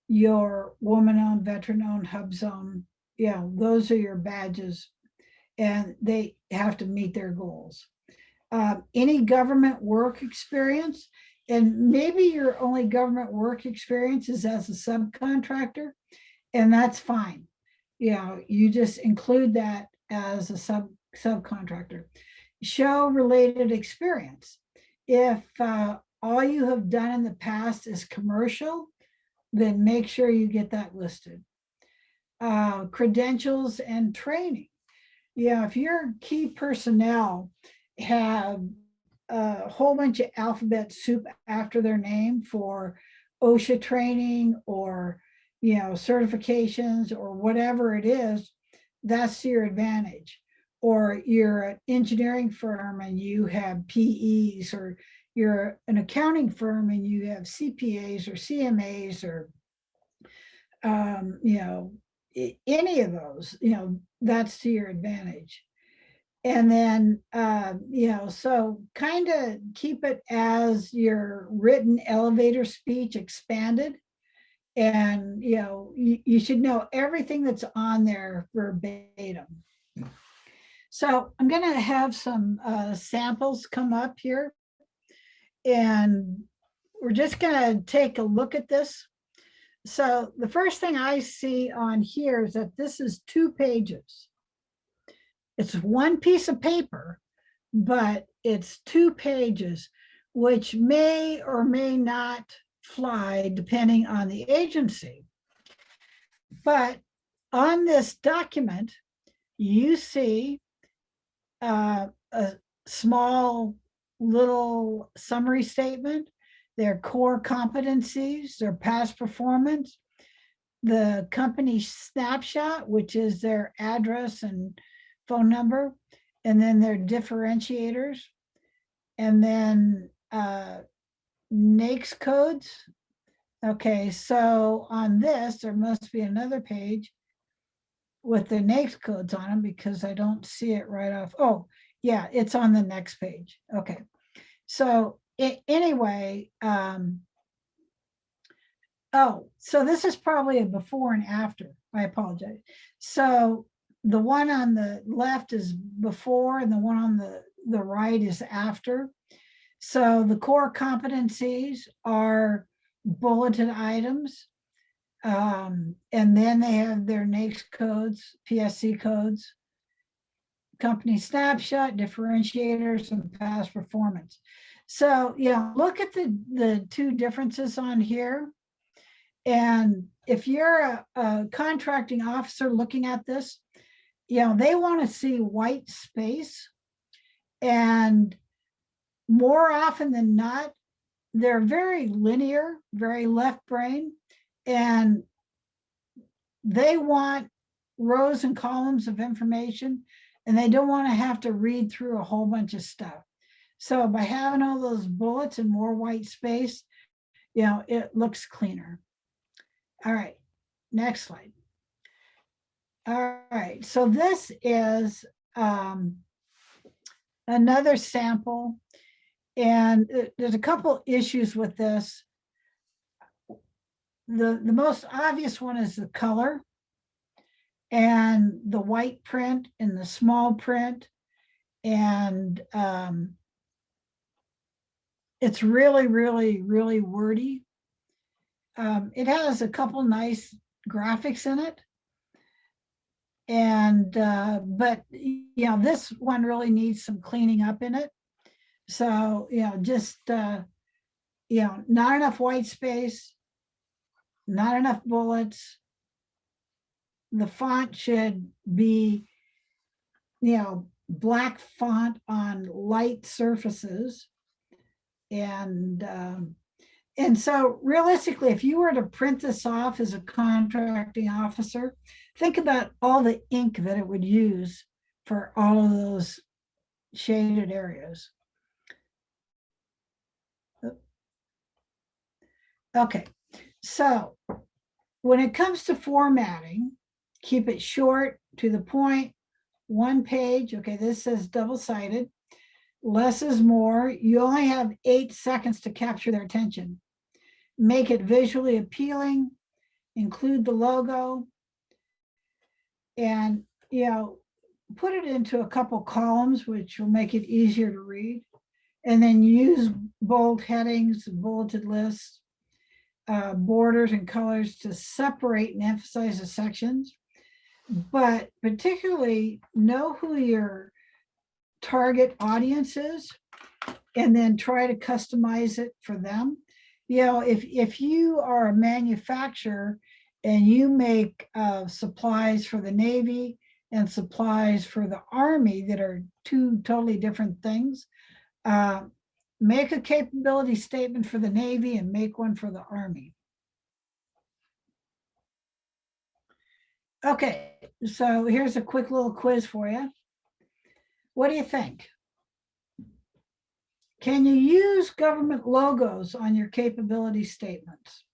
your woman-owned, veteran-owned, hub zone, you know, those are your badges, and they have to meet their goals. Any government work experience, and maybe your only government work experience is as a subcontractor, and that's fine. You know, you just include that as a subcontractor. Show related experience. If all you have done in the past is commercial, then make sure you get that listed. Credentials and training. Yeah, if your key personnel have a whole bunch of alphabet soup after their name for OSHA training or, you know, certifications or whatever it is, that's to your advantage. Or you're an engineering firm and you have PEs, or you're an accounting firm and you have CPAs or CMAs, or, you know, any of those, you know, that's to your advantage. And then, you know, so kind of keep it as your written elevator speech expanded. And, you know, you should know everything that's on there verbatim. So I'm going to have some samples come up here, and we're just going to take a look at this. So the first thing I see on here is that this is 2 pages. It's one piece of paper, but it's 2 pages, which may or may not fly depending on the agency. But on this document, you see a small little summary statement, their core competencies, their past performance, the company snapshot, which is their address and phone number, and then their differentiators, and then NAICS codes. Okay, so on this, there must be another page with the NAICS codes on them because I don't see it right off. Oh, yeah, it's on the next page. Okay, so anyway, oh, so this is probably a before and after. I apologize. So the one on the left is before and the one on the right is after. So the core competencies are bulleted items. And then they have their NAICS codes, PSC codes, company snapshot, differentiators, and past performance. So, yeah, look at the 2 differences on here. And if you're a contracting officer looking at this, you know, they want to see white space. And more often than not, they're very linear, very left brain. And they want rows and columns of information, and they don't want to have to read through a whole bunch of stuff. So by having all those bullets and more white space, you know, it looks cleaner. All right, next slide. All right, so this is another sample, and there's a couple issues with this. The most obvious one is the color and the white print and the small print. And it's really, really, really wordy. It has a couple nice graphics in it. And, but, you know, this one really needs some cleaning up in it. So, you know, just, you not enough white space, not enough bullets. The font should be, black font on light surfaces. And so realistically, if you were to print this off as a contracting officer, think about all the ink that it would use for all of those shaded areas. Okay, so when it comes to formatting, keep it short, to the point, one page. Okay, this says double-sided. Less is more. You only have 8 seconds to capture their attention. Make it visually appealing, include the logo, and put it into a couple columns, which will make it easier to read. And then use bold headings, bulleted lists, borders and colors to separate and emphasize the sections. But particularly know who your target audience is, and then try to customize it for them. If you are a manufacturer and you make supplies for the Navy and supplies for the Army that are two totally different things, make a capability statement for the Navy and make one for the Army. Okay, so here's a quick little quiz for you. What do you think? Can you use government logos on your capability statements?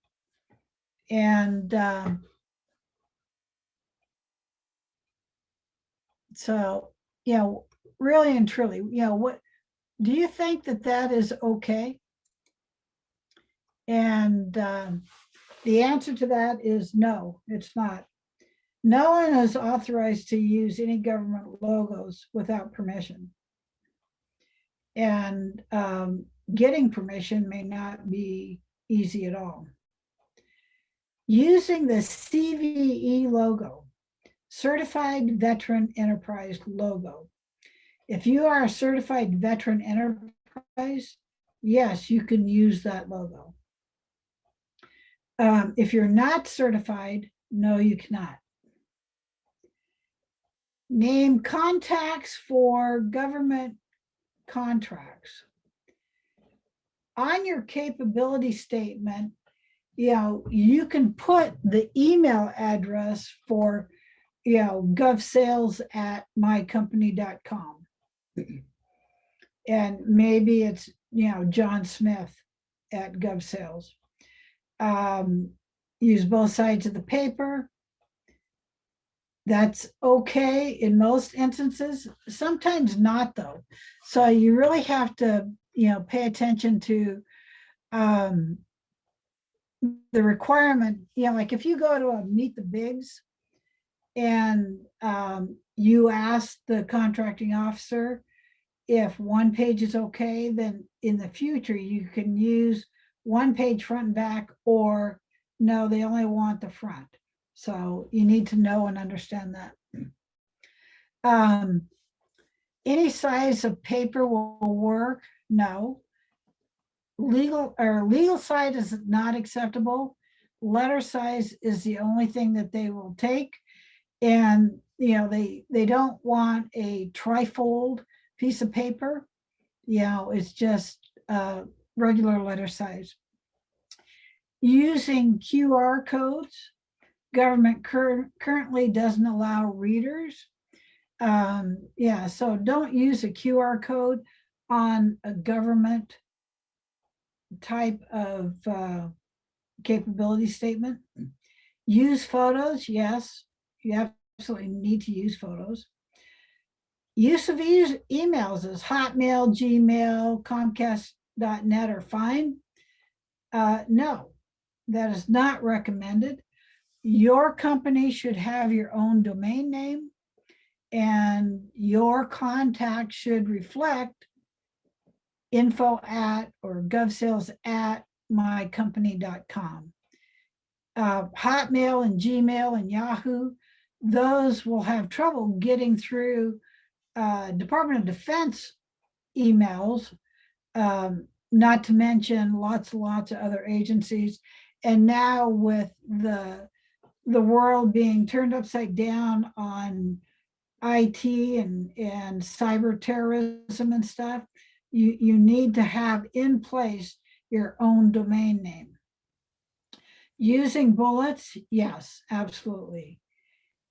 And so, really and truly, what do you think that is okay? And the answer to that is no, it's not. No one is authorized to use any government logos without permission. And getting permission may not be easy at all. Using the CVE logo, Certified Veteran Enterprise logo. If you are a certified veteran enterprise, yes, you can use that logo. If you're not certified, no, you cannot. Name contacts for government contracts. On your capability statement, you can put the email address for, govsales@mycompany.com. And maybe it's, John Smith at GovSales. Use both sides of the paper. That's okay in most instances, sometimes not though. So you really have to, pay attention to the requirement, like if you go to a Meet the Bigs and you ask the contracting officer if one page is okay, then in the future you can use one page front and back, or no, they only want the front. So you need to know and understand that. Any size of paper will work. No. Legal size is not acceptable. Letter size is the only thing that they will take. And they don't want a trifold piece of paper. It's just regular letter size. Using QR codes. Government currently doesn't allow readers. So don't use a QR code on a government type of capability statement. Use photos, yes, you absolutely need to use photos. Use of emails as Hotmail, Gmail, Comcast.net are fine. No, that is not recommended. Your company should have your own domain name, and your contact should reflect info@ or govsales@mycompany.com. Hotmail and Gmail and Yahoo, those will have trouble getting through Department of Defense emails not to mention lots of other agencies. And now with the world being turned upside down on IT and cyber terrorism and stuff, you need to have in place your own domain name. Using bullets, yes, absolutely.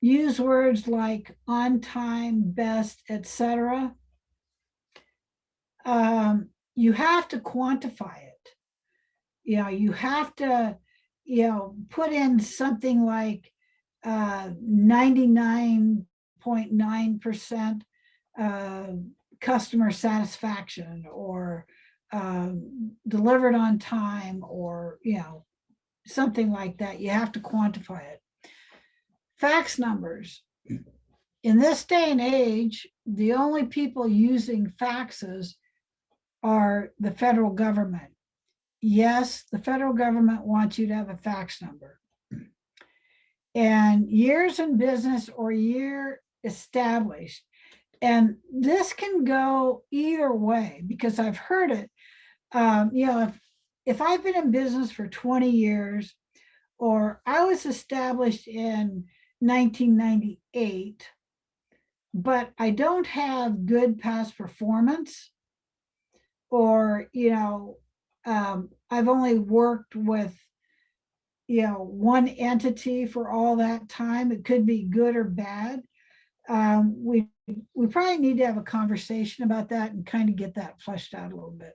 Use words like on time, best, etc. You have to quantify it. You have to, put in something like 99.9% customer satisfaction, or delivered on time, or, something like that. You have to quantify it. Fax numbers. In this day and age, the only people using faxes are the federal government. Yes, the federal government wants you to have a fax number. And years in business or year established. And this can go either way, because I've heard it. If I've been in business for 20 years, or I was established in 1998, but I don't have good past performance, or, I've only worked with, one entity for all that time. It could be good or bad. We probably need to have a conversation about that and kind of get that fleshed out a little bit.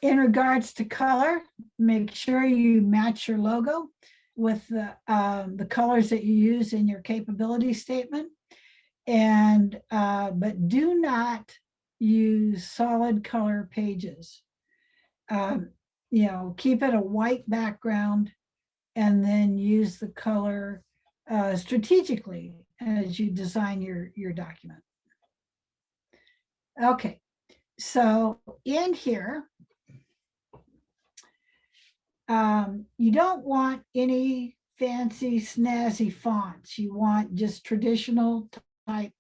In regards to color, make sure you match your logo with the colors that you use in your capability statement. And but do not use solid color pages. Keep it a white background, and then use the color strategically as you design your document. Okay, so in here, you don't want any fancy snazzy fonts. You want just traditional type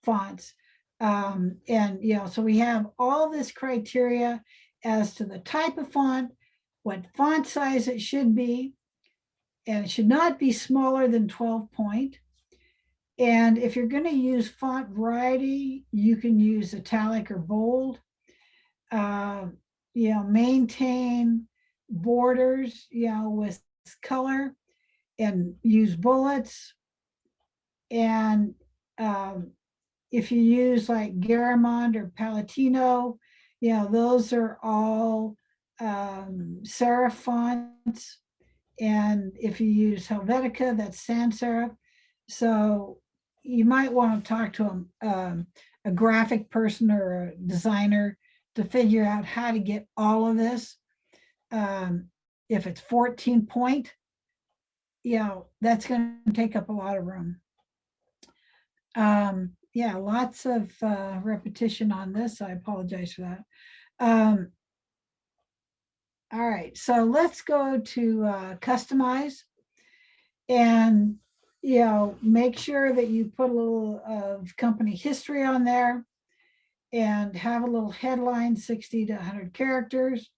fonts. So we have all this criteria as to the type of font, what font size it should be, and it should not be smaller than 12 point. And if you're going to use font variety, you can use italic or bold. Maintain borders, with color, and use bullets. And if you use like Garamond or Palatino, those are all serif fonts. And if you use Helvetica, that's sans serif. So you might want to talk to a graphic person or a designer to figure out how to get all of this. If it's 14 point, that's going to take up a lot of room. Lots of repetition on this. I apologize for that. All right, so let's go to customize, and make sure that you put a little of company history on there, and have a little headline, 60 to 100 characters.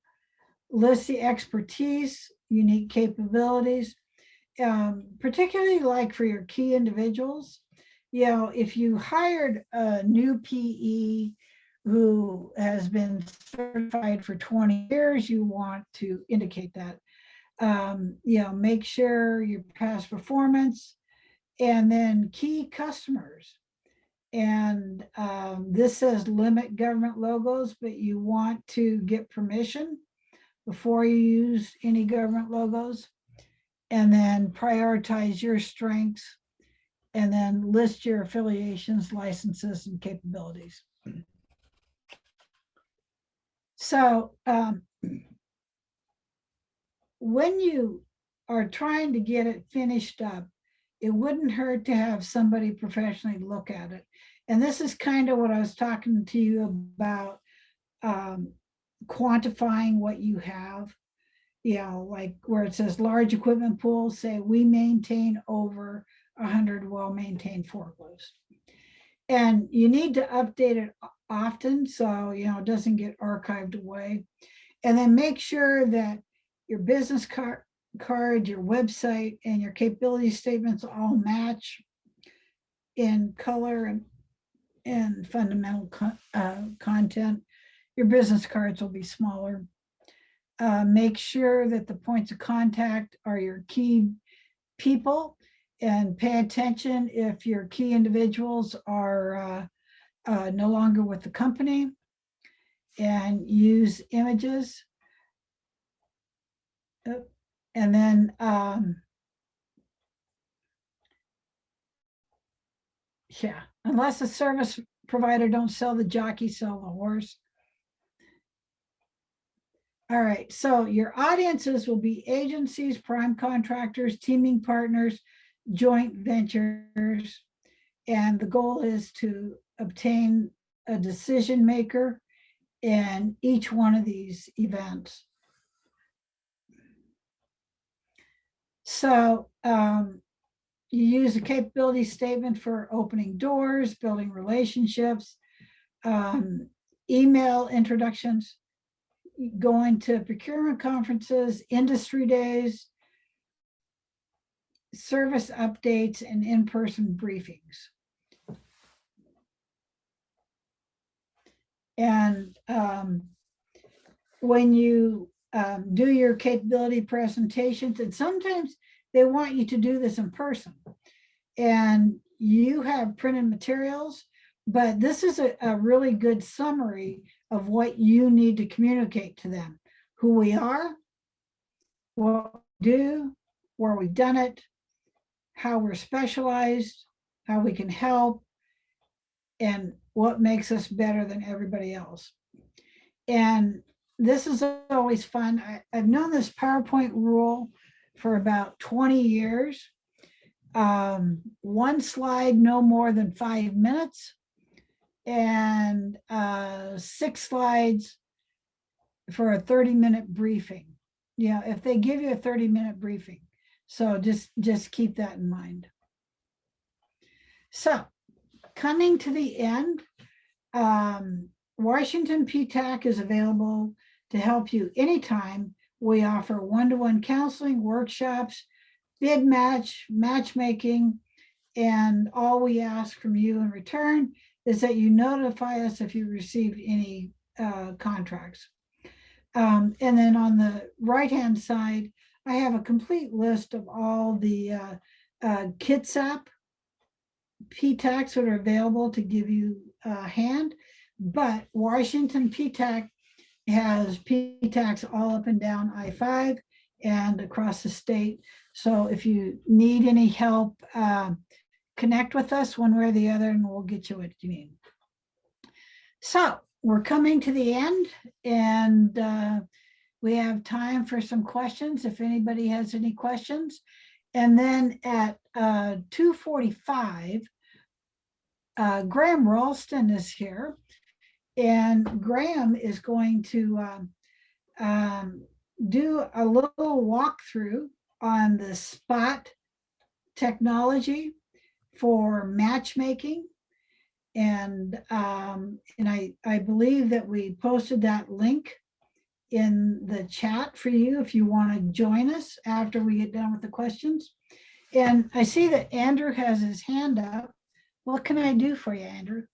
List the expertise, unique capabilities, particularly like for your key individuals. If you hired a new PE who has been certified for 20 years, you want to indicate that. Make sure your past performance, and then key customers. And this says limit government logos, but you want to get permission before you use any government logos. And then prioritize your strengths, and then list your affiliations, licenses, and capabilities. So when you are trying to get it finished up, it wouldn't hurt to have somebody professionally look at it. And this is kind of what I was talking to you about, quantifying what you have. Like where it says large equipment pools, say we maintain over 100 well-maintained forklifts. And you need to update it often, so it doesn't get archived away. And then make sure that your business card, your website, and your capability statements all match in color and fundamental content. Your business cards will be smaller. Make sure that the points of contact are your key people, and pay attention if your key individuals are no longer with the company, and use images. And then yeah, unless the service provider don't sell the jockey, sell the horse. All right, so your audiences will be agencies, prime contractors, teaming partners, joint ventures, and the goal is to obtain a decision maker in each one of these events. So you use a capability statement for opening doors, building relationships, email introductions, going to procurement conferences, industry days, service updates, and in-person briefings. And when you do your capability presentations, and sometimes they want you to do this in person, and you have printed materials, but this is a really good summary of what you need to communicate to them: who we are, what we do, where we've done it, how we're specialized, how we can help, and what makes us better than everybody else. And this is always fun. I've known this PowerPoint rule for about 20 years. One slide, no more than 5 minutes, and 6 slides for a 30-minute briefing. If they give you a 30-minute briefing. So just keep that in mind. So coming to the end, Washington PTAC is available to help you anytime. We offer one-to-one counseling, workshops, bid matchmaking, and all we ask from you in return is that you notify us if you received any contracts. And then on the right-hand side, I have a complete list of all the KITSAP PTACs that are available to give you a hand. But Washington PTAC has PTACs all up and down I-5 and across the state. So if you need any help, connect with us one way or the other, and we'll get you what you need. So we're coming to the end, and we have time for some questions if anybody has any questions. And then at 2:45, Graham Ralston is here, and Graham is going to do a little walkthrough on the spot technology for matchmaking. And I believe that we posted that link in the chat for you if you want to join us after we get done with the questions. And I see that Andrew has his hand up. What can I do for you, Andrew?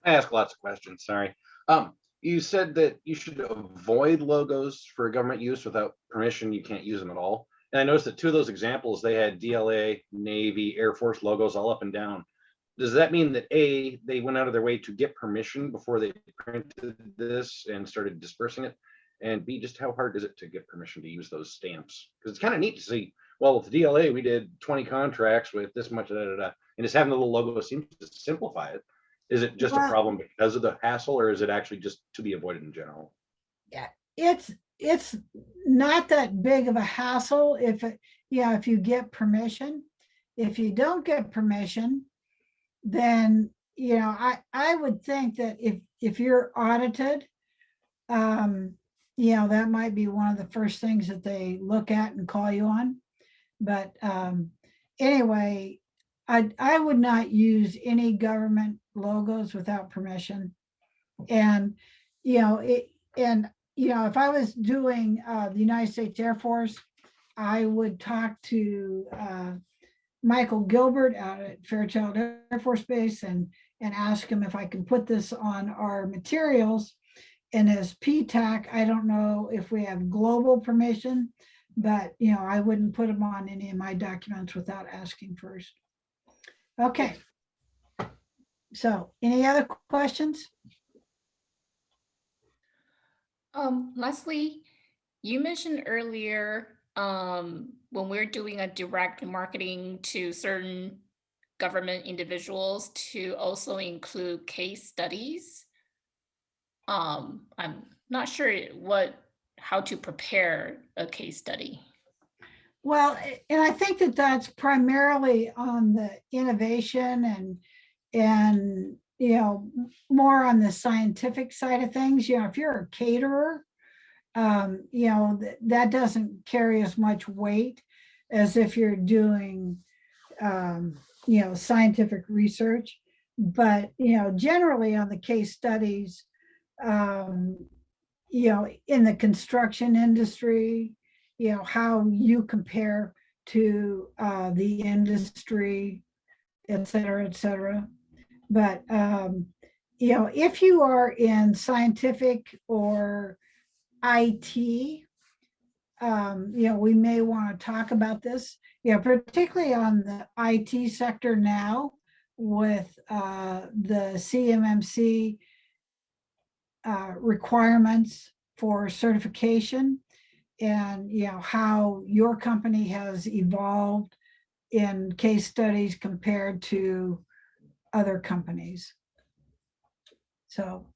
I ask lots of questions, sorry. You said that you should avoid logos for government use without permission. You can't use them at all. And I noticed that 2 of those examples, they had DLA, Navy, Air Force logos all up and down. Does that mean that A, they went out of their way to get permission before they printed this and started dispersing it? And B, just how hard is it to get permission to use those stamps? Because it's kind of neat to see, well, with the DLA, we did 20 contracts with this much, and just having the little logo seems to simplify it. Is it just a problem because of the hassle, or is it actually just to be avoided in general? Yeah, it's not that big of a hassle if you get permission. If you don't get permission, then I would think that if you're audited, that might be one of the first things that they look at and call you on. But anyway, I would not use any government logos without permission. And, you know, if I was doing the United States Air Force, I would talk to Michael Gilbert out at Fairchild Air Force Base and ask him if I can put this on our materials. And as PTAC, I don't know if we have global permission, but I wouldn't put them on any of my documents without asking first. Okay. So any other questions? Leslie, you mentioned earlier when we're doing a direct marketing to certain government individuals to also include case studies. I'm not sure how to prepare a case study. Well, and I think that that's primarily on the innovation and more on the scientific side of things. If you're a caterer, that doesn't carry as much weight as if you're doing scientific research. But generally on the case studies, in the construction industry, how you compare to the industry, et cetera, et cetera. But, if you are in scientific or IT, we may want to talk about this, particularly on the IT sector now with the CMMC requirements for certification, and how your company has evolved in case studies compared to other companies. So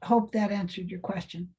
hope that answered your question.